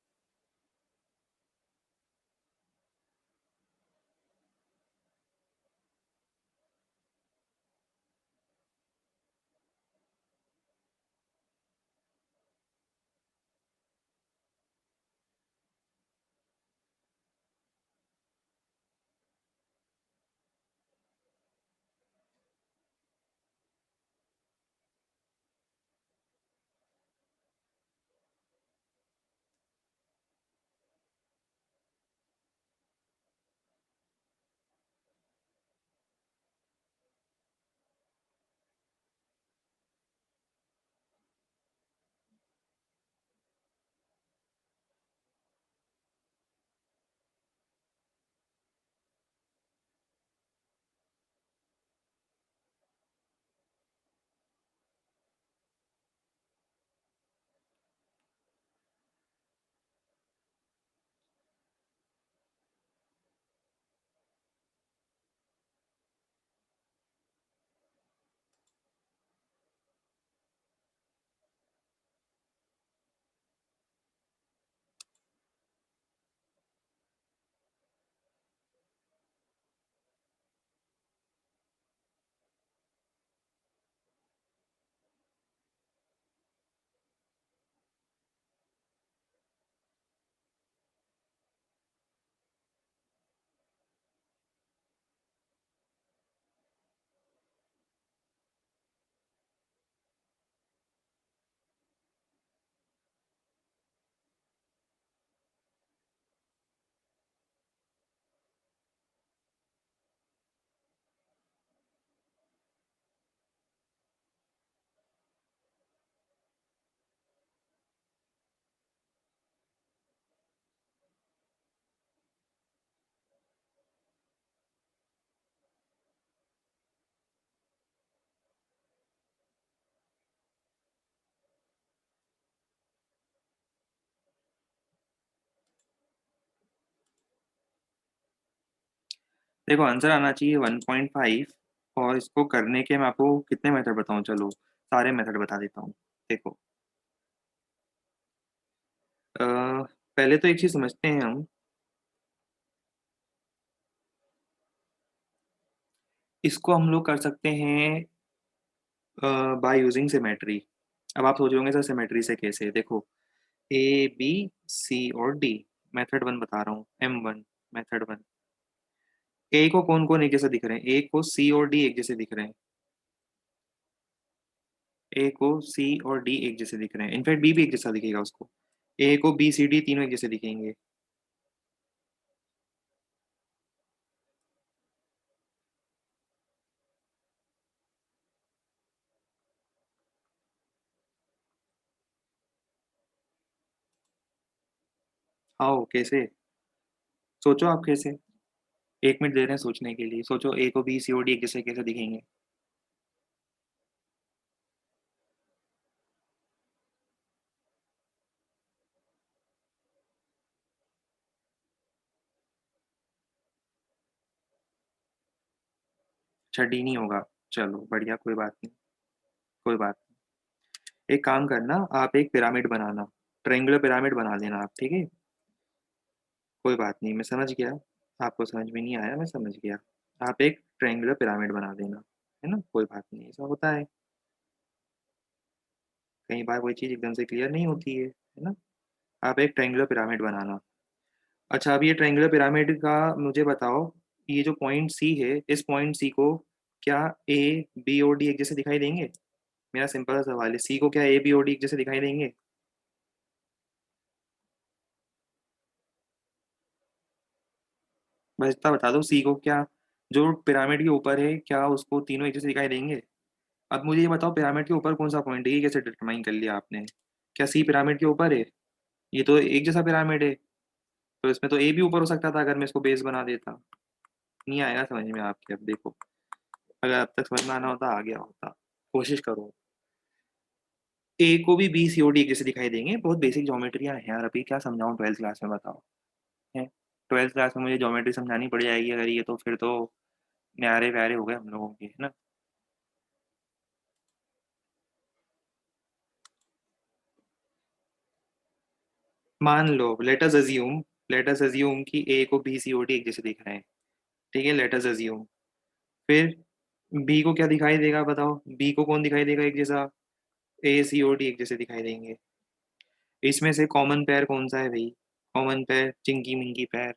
देखो आंसर आना चाहिए 1.5, और इसको करने के मैं आपको कितने मेथड बताऊँ चलो, सारे मेथड बता देता हूँ। देखो, पहले तो एक चीज समझते हैं हम, इसको हम लोग कर सकते हैं बाय यूजिंग सिमेट्री। अब आप सोच होंगे सर सिमेट्री से कैसे, देखो ए बी सी और डी, मेथड वन बता रहा हूँ, M1, मेथड वन। ए को कौन कौन एक जैसे दिख रहे हैं, ए को सी और डी एक जैसे दिख रहे हैं, ए को सी और डी एक जैसे दिख रहे हैं, इनफैक्ट बी भी एक जैसा दिखेगा उसको। ए को बी सी डी तीनों एक जैसे दिखेंगे। आओ कैसे, सोचो आप कैसे। 1 मिनट दे रहे हैं सोचने के लिए, सोचो ए को बी सी और डी एक जैसे कैसे दिखेंगे। अच्छा डी नहीं होगा, चलो बढ़िया, कोई बात नहीं, कोई बात नहीं। एक काम करना, आप एक पिरामिड बनाना, ट्रायंगुलर पिरामिड बना देना आप, ठीक है। कोई बात नहीं, मैं समझ गया, आपको समझ में नहीं आया, मैं समझ गया। आप एक ट्रायंगुलर पिरामिड बना देना, है ना, कोई बात नहीं, ऐसा होता है, कई बार कोई चीज़ एकदम से क्लियर नहीं होती है ना। आप एक ट्रायंगुलर पिरामिड बनाना। अच्छा, अब ये ट्रायंगुलर पिरामिड का मुझे बताओ, ये जो पॉइंट सी है, इस पॉइंट सी को क्या ए बी और डी एक जैसे दिखाई देंगे? मेरा सिंपल सा सवाल है, सी को क्या ए बी और डी एक जैसे दिखाई देंगे? बस इतना बता दो, सी को क्या, जो पिरामिड के ऊपर है, क्या उसको तीनों एक जैसे दिखाई देंगे? अब मुझे ये बताओ, पिरामिड के ऊपर कौन सा पॉइंट है, ये कैसे डिटरमाइन कर लिया आपने? क्या सी पिरामिड के ऊपर है? ये तो एक जैसा पिरामिड है, तो इसमें तो ए भी ऊपर हो सकता था अगर मैं इसको बेस बना देता। नहीं आएगा समझ में आपके, अब देखो, अगर अब तक समझ में आना होता आ गया होता। कोशिश करो। ए को भी बी सी ओ डी एक जैसे दिखाई देंगे, बहुत बेसिक ज्योमेट्रियां हैं यार, अभी क्या समझाऊं 12th क्लास में, बताओ। है, 12th क्लास में मुझे ज्योमेट्री समझानी पड़ जाएगी अगर ये, तो फिर तो न्यारे प्यारे हो गए हम लोगों के, है ना। मान लो, लेट अस अज्यूम कि ए को बी सी ओ डी एक जैसे दिख रहे हैं, ठीक है, लेट अस अज्यूम। फिर बी को क्या दिखाई देगा बताओ, बी को कौन दिखाई देगा एक जैसा? ए सी ओ डी एक जैसे दिखाई देंगे। इसमें से कॉमन पेयर कौन सा है भाई? Common pair Chinki Minki pair,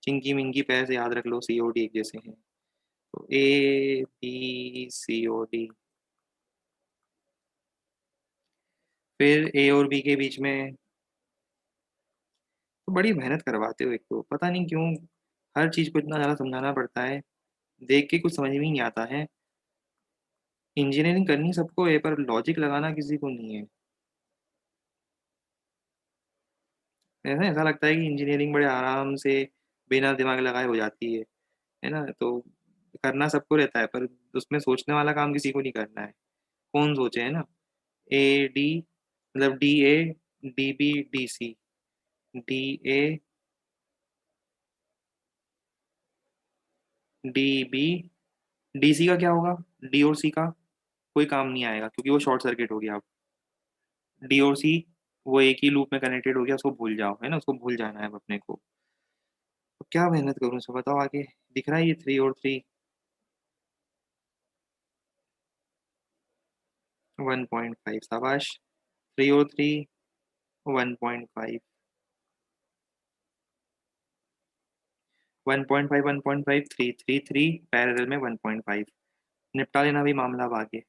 Chinki Minki pair से याद रख लो, सी ओ डी एक जैसे हैं, तो A B C O D. फिर ए और बी के बीच में, तो बड़ी मेहनत करवाते हो, एक तो पता नहीं क्यों हर चीज को इतना ज्यादा समझाना पड़ता है, देख के कुछ समझ में ही नहीं आता है। इंजीनियरिंग करनी सबको है, पर लॉजिक लगाना किसी को नहीं है। ऐसा ऐसा लगता है कि इंजीनियरिंग बड़े आराम से बिना दिमाग लगाए हो जाती है ना, तो करना सबको रहता है, पर उसमें सोचने वाला काम किसी को नहीं करना है। कौन सोचे, है ना। ए डी, मतलब D A, D B D C, D A D B, D C का क्या होगा? डी और सी का कोई काम नहीं आएगा, क्योंकि वो शॉर्ट सर्किट हो गया अब। डी और सी वो एक ही लूप में कनेक्टेड हो गया, उसको भूल जाओ, है ना, उसको भूल जाना है अब अपने को। तो क्या मेहनत करूँ, सो बताओ आगे। दिख रहा है ये 3 और 3, 1.5, शाबाश। 3 और 3, 1.5, 1.5, 1.5, 3, 3, 3 पैरेलल में 1.5, निपटा लेना भी मामला अब आगे।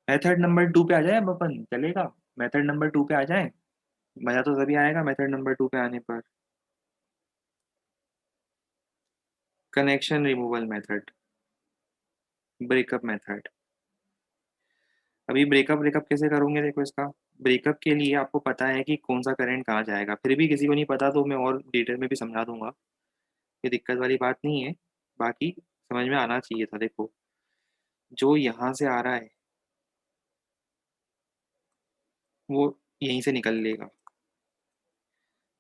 मेथड नंबर 2 पे आ जाए अब अपन, चलेगा? मेथड नंबर 2 पे आ जाए, मजा तो तभी आएगा मेथड नंबर 2 पे आने पर। Connection removal method, breakup method. अभी ब्रेकअप ब्रेकअप कैसे करोगे, देखो इसका। ब्रेकअप के लिए आपको पता है कि कौन सा करंट कहाँ जाएगा, फिर भी किसी को नहीं पता तो मैं और डिटेल में भी समझा दूंगा, ये दिक्कत वाली बात नहीं है। बाकी समझ में आना चाहिए था, देखो, जो यहाँ से आ रहा है, वो यहीं से निकल लेगा,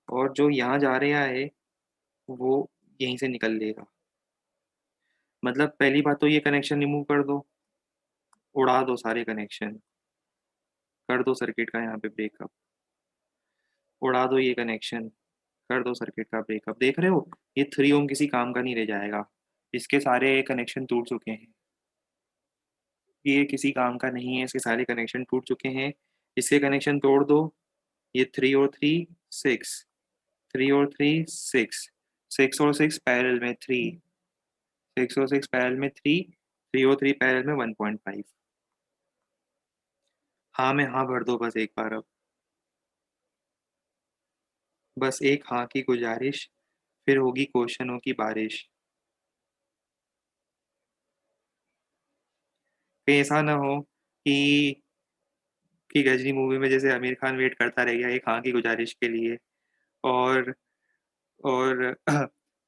और जो यहाँ जा रहा है वो यहीं से निकल लेगा। मतलब पहली बात तो ये कनेक्शन रिमूव कर दो, उड़ा दो सारे कनेक्शन, कर दो सर्किट का यहाँ पे ब्रेकअप, उड़ा दो ये कनेक्शन, कर दो सर्किट का ब्रेकअप। देख रहे हो, ये 3 ओम किसी काम का नहीं रह जाएगा, इसके सारे कनेक्शन टूट चुके हैं। ये किसी काम का नहीं है, इसके सारे कनेक्शन टूट चुके हैं। इसके कनेक्शन तोड़ दो, ये 3 और 3 6, 3 और 3 6, 6 और 6 पैरेलल में 3, 6 और 6 पैरेलल में 3, 3 और 3 पैरेलल में 1.5। हाँ में हाँ भर दो बस एक बार अब, बस एक हाँ की गुजारिश, फिर होगी क्वेश्चनों की बारिश। कहीं ऐसा ना हो कि गजनी मूवी में जैसे आमिर खान वेट करता रह गया एक हाँ की गुजारिश के लिए, और और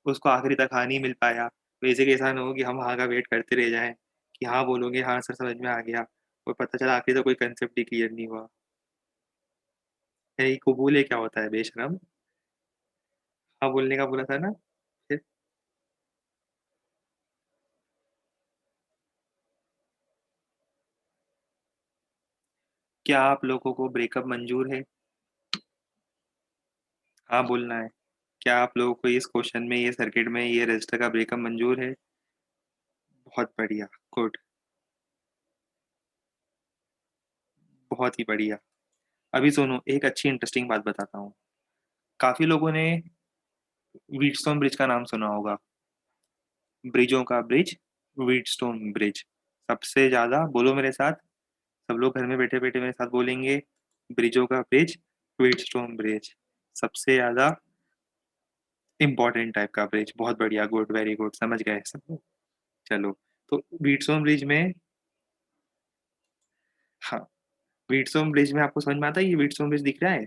उसको आखिरी तक हाँ नहीं मिल पाया। वैसे कि ऐसा ना हो कि हम हाँ का वेट करते रह जाएं कि हाँ बोलोगे हाँ सर समझ में आ गया, और पता चला आखिर तो कोई कंसेप्ट ही क्लियर नहीं हुआ। यही कबूले क्या होता है बेशरम, हाँ बोलने का बोला था ना। फिर क्या आप लोगों को ब्रेकअप मंजूर है? हाँ बोलना है। क्या आप लोगों को इस क्वेश्चन में, ये सर्किट में, ये रजिस्टर का ब्रेकअप मंजूर है? बहुत बढ़िया, गुड, बहुत ही बढ़िया। अभी सुनो, एक अच्छी इंटरेस्टिंग बात बताता हूँ। काफी लोगों ने व्हीटस्टोन ब्रिज का नाम सुना होगा, ब्रिजों का ब्रिज, व्हीटस्टोन ब्रिज। सबसे ज्यादा बोलो मेरे साथ, सब लोग घर में बैठे बैठे मेरे साथ बोलेंगे, ब्रिजों का ब्रिज, व्हीटस्टोन ब्रिज, सबसे ज्यादा इंपॉर्टेंट टाइप का ब्रिज। बहुत बढ़िया, गुड, वेरी गुड, समझ गए सब लोग। चलो, तो व्हीटस्टोन ब्रिज में, हाँ, व्हीटस्टोन ब्रिज में आपको समझ में आता है, ये व्हीटस्टोन ब्रिज दिख रहा है,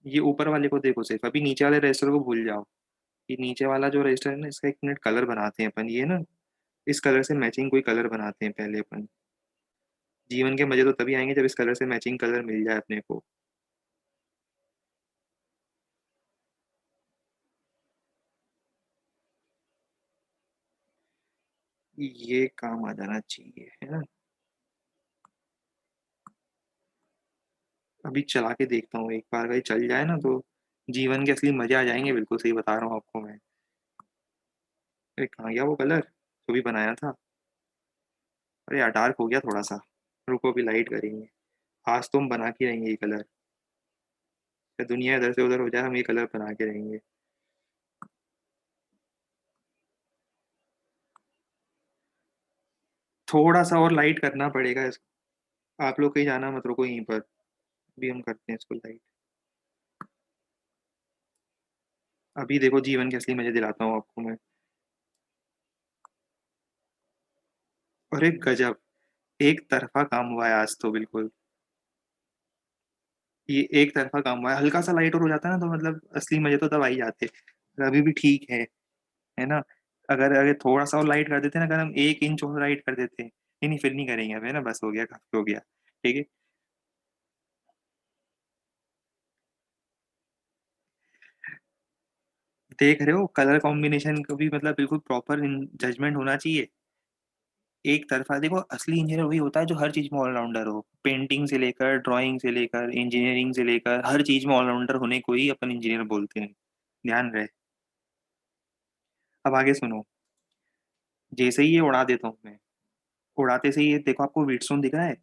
ये ऊपर वाले को देखो सिर्फ, अभी नीचे वाले रजिस्टर को भूल जाओ। ये नीचे वाला जो रजिस्टर है ना, इसका एक मिनट कलर बनाते हैं अपन, ये ना, इस कलर से मैचिंग कोई कलर बनाते हैं पहले अपन। जीवन के मजे तो तभी आएंगे जब इस कलर से मैचिंग कलर मिल जाए अपने को। ये काम आ जाना चाहिए, है ना। अभी चला के देखता हूँ एक बार, भाई चल जाए ना तो जीवन के असली मजे आ जाएंगे, बिल्कुल सही बता रहा हूँ आपको मैं। अरे कहाँ गया वो कलर जो भी बनाया था? अरे यार डार्क हो गया थोड़ा सा, रुको अभी लाइट करेंगे। आज तो हम बना के रहेंगे ये कलर, दुनिया इधर से उधर हो जाए हम ये कलर बना के रहेंगे। थोड़ा सा और लाइट करना पड़ेगा इसको, आप लोग कहीं जाना मत, रुको यहीं पर, अभी हम करते हैं इसको लाइट। अभी देखो जीवन के असली मजे दिलाता हूँ आपको मैं। अरे गजब, एक तरफा काम हुआ है आज तो बिल्कुल। ये एक तरफा काम हुआ है, हल्का सा लाइट और हो जाता है ना तो मतलब असली मजे तो तब आ ही जाते, पर अभी भी ठीक है ना। अगर अगर थोड़ा सा और लाइट कर देते ना, अगर हम 1 इंच और लाइट कर देते, नहीं नहीं फिर नहीं करेंगे अब, है ना, बस हो गया, काफी हो गया। ठीक है, देख रहे हो कलर कॉम्बिनेशन को भी, मतलब बिल्कुल प्रॉपर जजमेंट होना चाहिए। एक तरफा देखो, असली इंजीनियर वही होता है जो हर चीज में ऑलराउंडर हो, पेंटिंग से लेकर, ड्राइंग से लेकर, इंजीनियरिंग से लेकर, हर चीज में ऑलराउंडर होने को ही अपन इंजीनियर बोलते हैं। ध्यान रहे। अब आगे सुनो, जैसे ही ये उड़ा देता हूँ मैं, उड़ाते से ही ये देखो, आपको व्हीटस्टोन दिख रहा है,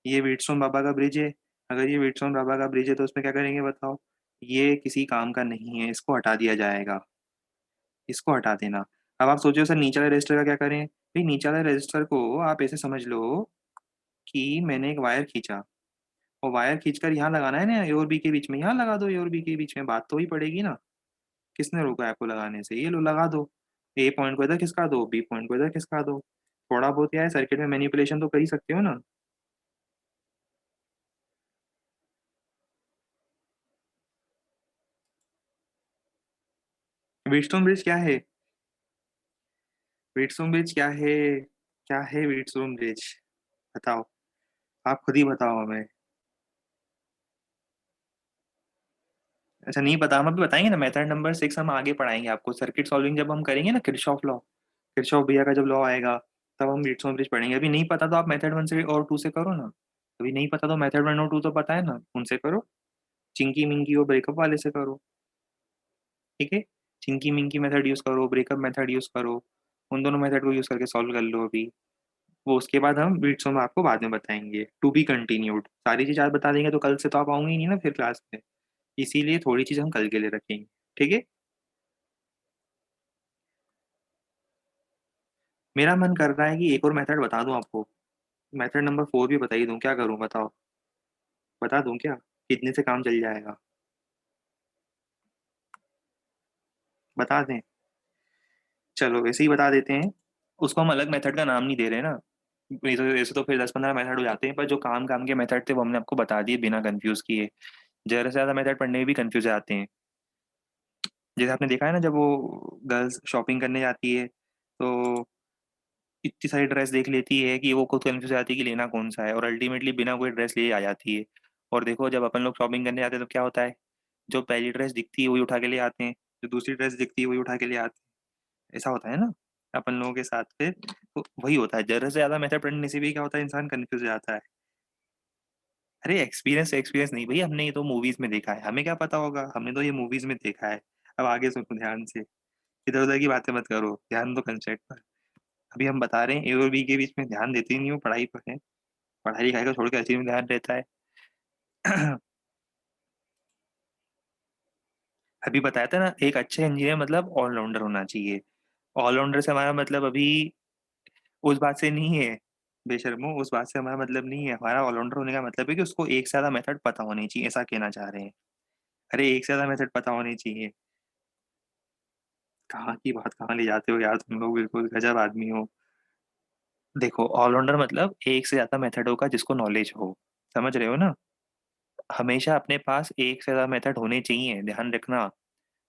ये व्हीटस्टोन बाबा का ब्रिज है। अगर ये व्हीटस्टोन बाबा का ब्रिज है तो उसमें क्या करेंगे बताओ? ये किसी काम का नहीं है, इसको हटा दिया जाएगा, इसको हटा देना। अब आप सोचो सर नीचे वाले रजिस्टर का क्या करें? भाई नीचे वाले रजिस्टर को आप ऐसे समझ लो कि मैंने एक वायर खींचा, और वायर खींचकर यहाँ लगाना है ना, ए और बी के बीच में, यहाँ लगा दो, ए और बी के बीच में, बात तो ही पड़ेगी ना। किसने रोका है आपको लगाने से? ये लो लगा दो, ए पॉइंट को इधर खिसका दो, बी पॉइंट को इधर खिसका दो। थोड़ा बहुत क्या है, सर्किट में मैनिपुलेशन तो कर ही सकते हो ना। व्हीटस्टोन ब्रिज क्या है? व्हीटस्टोन ब्रिज क्या है? क्या है व्हीटस्टोन ब्रिज? बताओ, आप खुद ही बताओ हमें। अच्छा नहीं पता, हम अभी बताएंगे ना, मेथड नंबर 6 हम आगे पढ़ाएंगे आपको। सर्किट सॉल्विंग जब हम करेंगे ना, किरचॉफ लॉ, किरचॉफ भैया का जब लॉ आएगा तब हम वीट्सोन ब्रिज पढ़ेंगे। अभी नहीं पता तो आप मेथड 1 से और 2 से करो ना। अभी नहीं पता तो मेथड 1 और 2 तो पता है ना, उनसे करो। चिंकी मिंकी और ब्रेकअप वाले से करो, ठीक है। चिंकी मिंकी मेथड यूज करो, ब्रेकअप मेथड यूज करो, उन दोनों मेथड को यूज करके सॉल्व कर लो अभी। वो उसके बाद हम वीट्सोन आपको बाद में बताएंगे, टू बी कंटिन्यूड। सारी चीज आज बता देंगे तो कल से तो आप आओगे ही नहीं ना फिर क्लास में, इसीलिए थोड़ी चीज हम कल के लिए रखेंगे, ठीक है। मेरा मन कर रहा है कि एक और मेथड बता दूं आपको, मेथड नंबर 4 भी बता ही दूं, क्या करूं बताओ। बता दूं क्या, कितने से काम चल जाएगा, बता दें। चलो वैसे ही बता देते हैं। उसको हम अलग मेथड का नाम नहीं दे रहे ना, ऐसे तो फिर 10-15 मेथड हो जाते हैं, पर जो काम काम के मेथड थे वो हमने आपको बता दिए बिना कंफ्यूज किए। ज़्यादा से ज़्यादा मेथड पढ़ने में भी कंफ्यूज जाते हैं। जैसे आपने देखा है ना, जब वो गर्ल्स शॉपिंग करने जाती है तो इतनी सारी ड्रेस देख लेती है कि वो खुद कंफ्यूज हो जाती है कि लेना कौन सा है, और अल्टीमेटली बिना कोई ड्रेस लिए आ जाती है। और देखो जब अपन लोग शॉपिंग करने जाते हैं तो क्या होता है, जो पहली ड्रेस दिखती है वही उठा के ले आते हैं, जो दूसरी ड्रेस दिखती है वही उठा के ले आते हैं। ऐसा होता है ना अपन लोगों के साथ फिर, तो वही होता है, जरूरत से ज्यादा मेथड पढ़ने से भी क्या होता है, इंसान कंफ्यूज हो जाता है। अरे एक्सपीरियंस एक्सपीरियंस नहीं भाई, हमने ये तो मूवीज में देखा है, हमें क्या पता होगा, हमने तो ये मूवीज में देखा है। अब आगे सुनो ध्यान से, इधर उधर की बातें मत करो, ध्यान दो कंसेप्ट पर। अभी हम बता रहे हैं ए और बी के बीच में ध्यान देते ही नहीं हो, पढ़ाई पर है। पढ़ाई लिखाई को छोड़ के हर चीज में ध्यान रहता है। अभी बताया था ना, एक अच्छे इंजीनियर मतलब ऑलराउंडर होना चाहिए। ऑलराउंडर से हमारा मतलब अभी उस बात से नहीं है, बेशर्मो, उस बात से हमारा मतलब नहीं है। हमारा ऑलराउंडर होने का मतलब है कि उसको एक से ज्यादा मेथड पता होनी चाहिए, ऐसा कहना चाह रहे हैं। अरे एक से ज्यादा मेथड पता होनी चाहिए, कहाँ की बात कहाँ ले जाते हो यार तुम लोग, बिल्कुल गजब आदमी हो। देखो ऑलराउंडर मतलब एक से ज्यादा मेथडों का जिसको नॉलेज हो, समझ रहे हो ना। हमेशा अपने पास एक से ज्यादा मेथड होने चाहिए, ध्यान रखना।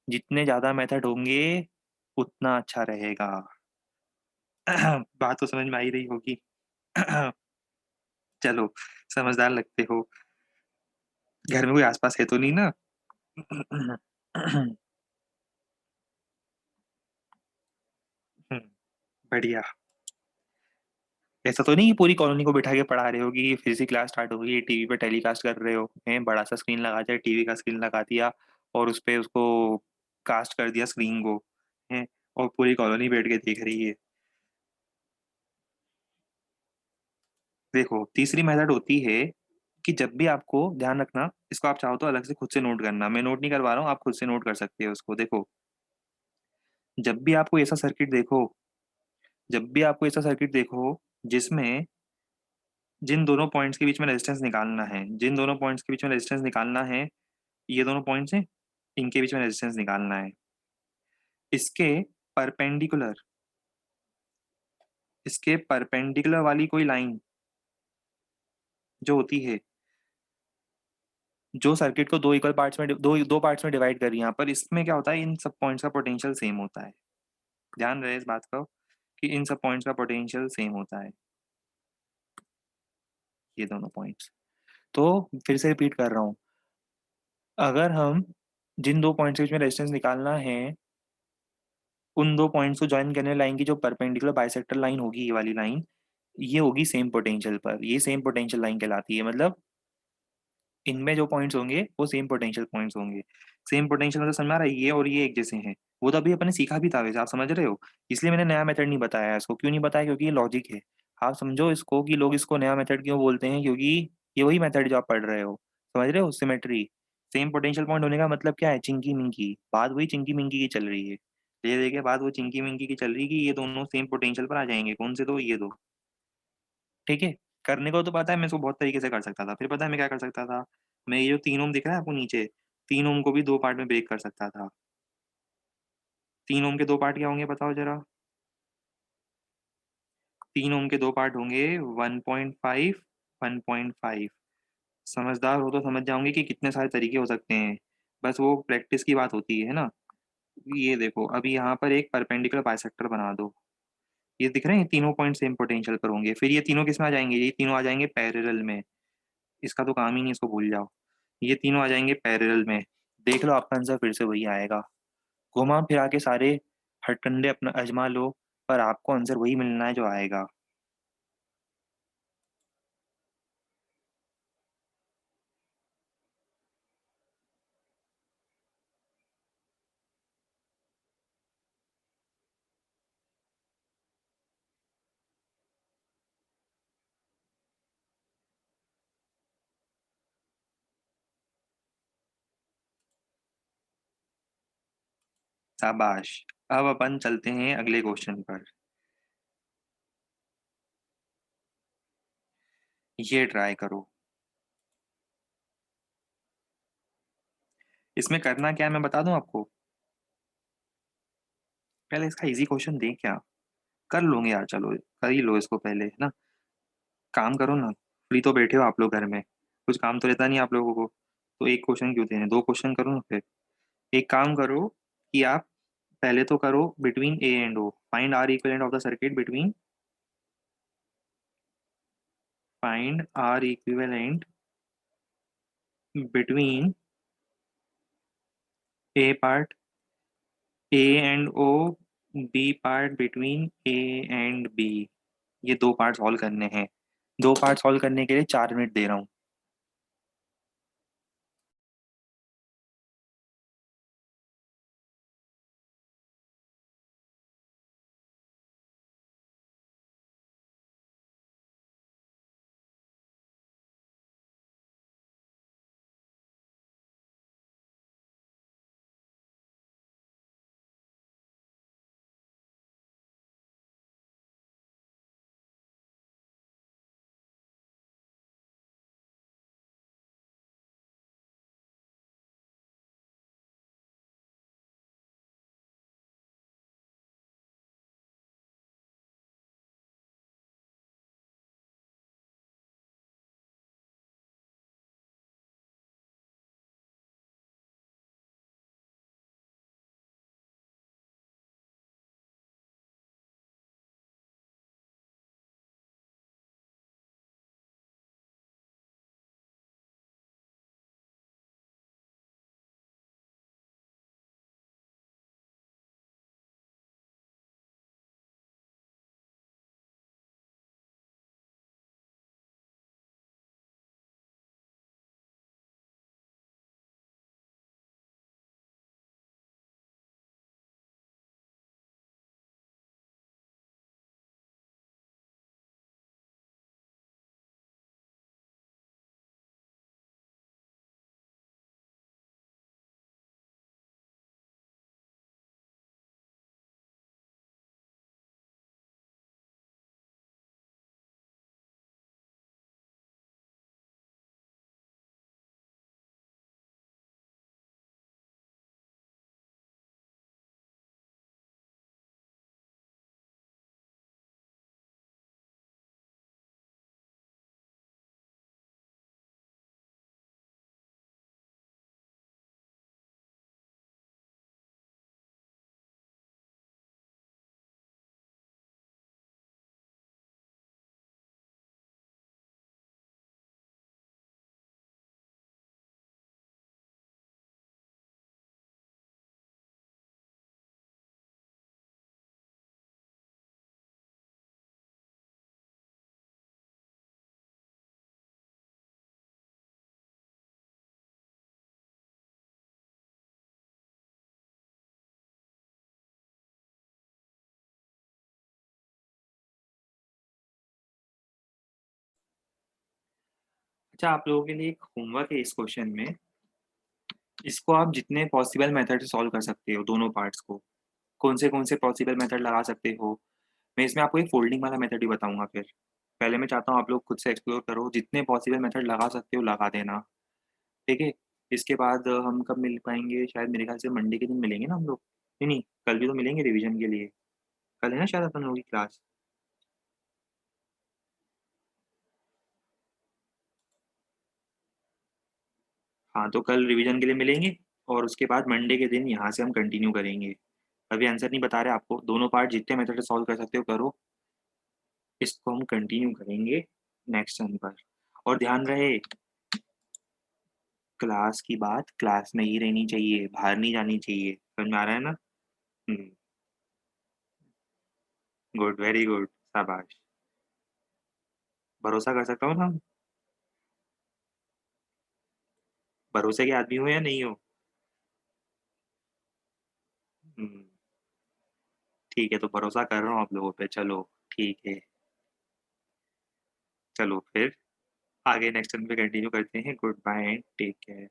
जितने ज्यादा मेथड होंगे उतना अच्छा रहेगा। बात तो समझ में आ ही रही होगी। चलो, समझदार लगते हो। घर में कोई आसपास है तो नहीं ना। बढ़िया। ऐसा तो नहीं कि पूरी कॉलोनी को बिठा के पढ़ा रहे हो कि फिर से क्लास स्टार्ट हो गई, टीवी पे टेलीकास्ट कर रहे हो हैं, बड़ा सा स्क्रीन लगा दिया, टीवी का स्क्रीन लगा दिया और उस पे उसको कास्ट कर दिया स्क्रीन को, हैं, और पूरी कॉलोनी बैठ के देख रही है। देखो तीसरी मेथड होती है कि जब भी आपको, ध्यान रखना, इसको आप चाहो तो अलग से खुद से नोट करना, मैं नोट नहीं करवा रहा हूँ, आप खुद से नोट कर सकते हो उसको। देखो जब भी आपको ऐसा सर्किट देखो, जब भी आपको ऐसा सर्किट देखो जिसमें जिन दोनों पॉइंट्स के बीच में रेजिस्टेंस निकालना है, जिन दोनों पॉइंट्स के बीच में रेजिस्टेंस निकालना है, ये दोनों पॉइंट्स हैं, इनके बीच में रेजिस्टेंस निकालना है। इसके परपेंडिकुलर, इसके परपेंडिकुलर वाली कोई लाइन जो होती है, जो सर्किट को दो इक्वल पार्ट्स में, दो दो पार्ट्स में डिवाइड कर रही है, यहाँ पर इसमें क्या होता है, इन सब पॉइंट्स का पोटेंशियल सेम होता है। ध्यान रहे इस बात का कि इन सब पॉइंट्स का पोटेंशियल सेम होता है, ये दोनों पॉइंट्स। तो फिर से रिपीट कर रहा हूँ, अगर हम जिन दो पॉइंट्स के बीच में रेजिस्टेंस निकालना है, उन दो पॉइंट्स को ज्वाइन करने लाइन की जो परपेंडिकुलर बाइसेक्टर लाइन होगी, ये वाली लाइन, ये होगी सेम पोटेंशियल पर, ये सेम पोटेंशियल लाइन कहलाती है। मतलब इनमें जो पॉइंट्स होंगे वो सेम पोटेंशियल पॉइंट्स होंगे। सेम पोटेंशियल मतलब समझ आ रहा है, ये और ये एक जैसे हैं। वो तो अभी अपने सीखा भी था वैसे, आप समझ रहे हो, इसलिए मैंने नया मेथड नहीं बताया इसको। क्यों नहीं बताया, क्योंकि ये लॉजिक है। आप समझो इसको कि लोग इसको नया मेथड क्यों बोलते हैं, क्योंकि ये वही मेथड जो आप पढ़ रहे हो, समझ रहे हो, सिमेट्री। सेम पोटेंशियल पॉइंट होने का मतलब क्या है, चिंकी मिंकी बात वही चिंकी मिंकी की चल रही है। ये देखिए बात वो चिंकी मिंकी की चल रही है कि ये दोनों सेम पोटेंशियल पर आ जाएंगे, कौन से दो, ये दो, ठीक है। करने को तो पता है मैं इसको बहुत तरीके से कर सकता था, फिर पता है मैं क्या कर सकता था, मैं ये जो 3 ओम दिख रहा है आपको नीचे, 3 ओम को भी दो पार्ट में ब्रेक कर सकता था। 3 ओम के दो पार्ट क्या होंगे बताओ जरा। 3 ओम के दो पार्ट होंगे 1.5, 1.5। समझदार हो तो समझ जाओगे कि कितने सारे तरीके हो सकते हैं, बस वो प्रैक्टिस की बात होती है ना। ये देखो अभी यहाँ पर एक परपेंडिकुलर बाइसेक्टर बना दो, ये दिख रहे हैं, तीनों पॉइंट सेम पोटेंशियल पर होंगे, फिर ये तीनों किस में आ जाएंगे, ये तीनों आ जाएंगे पैरेलल में। इसका तो काम ही नहीं, इसको भूल जाओ। ये तीनों आ जाएंगे पैरेलल में। देख लो आपका आंसर फिर से वही आएगा। घुमा फिरा के सारे हथकंडे अपना आजमा लो, पर आपको आंसर वही मिलना है जो आएगा। शाबाश। अब अपन चलते हैं अगले क्वेश्चन पर। ये ट्राई करो। इसमें करना क्या है मैं बता दूं आपको। पहले इसका इजी क्वेश्चन दे क्या। कर लोगे यार, चलो कर ही लो इसको पहले, है ना। काम करो ना। फ्री तो बैठे हो आप लोग घर में, कुछ काम तो रहता नहीं आप लोगों को। तो एक क्वेश्चन क्यों देने, दो क्वेश्चन करो ना फिर। एक काम करो कि आप पहले तो करो between A and O, find R equivalent of the circuit between, find R equivalent between A part A and O, B part between A and B. ये दो पार्ट सॉल्व करने हैं। दो पार्ट सॉल्व करने के लिए 4 मिनट दे रहा हूँ। अच्छा, आप लोगों के लिए एक होमवर्क है इस क्वेश्चन में। इसको आप जितने पॉसिबल मेथड से सॉल्व कर सकते हो, दोनों पार्ट्स को। कौन से पॉसिबल मेथड लगा सकते हो। मैं इसमें आपको एक फोल्डिंग वाला मेथड भी बताऊंगा फिर। पहले मैं चाहता हूँ आप लोग खुद से एक्सप्लोर करो, जितने पॉसिबल मेथड लगा सकते हो लगा देना। ठीक है। इसके बाद हम कब मिल पाएंगे, शायद मेरे ख्याल से मंडे के दिन मिलेंगे ना हम लोग। नहीं नहीं, कल भी तो मिलेंगे रिवीजन के लिए। कल है ना शायद अपन लोगों की क्लास। हाँ, तो कल रिवीजन के लिए मिलेंगे। और उसके बाद मंडे के दिन यहाँ से हम कंटिन्यू करेंगे। अभी आंसर नहीं बता रहे आपको, दोनों पार्ट जितने मेथड से सॉल्व कर सकते हो करो। इसको हम कंटिन्यू करेंगे नेक्स्ट टाइम पर। और ध्यान रहे, क्लास की बात क्लास में ही रहनी चाहिए, बाहर नहीं जानी चाहिए। समझ में आ रहा है ना? हुँ, गुड, वेरी गुड, शाबाश। भरोसा कर सकता हूँ ना? भरोसे के आदमी हो या नहीं हो? हुँ, ठीक है, तो भरोसा कर रहा हूँ आप लोगों पे, चलो ठीक है। चलो फिर आगे नेक्स्ट टर्न पे कंटिन्यू करते हैं। Good bye and take care.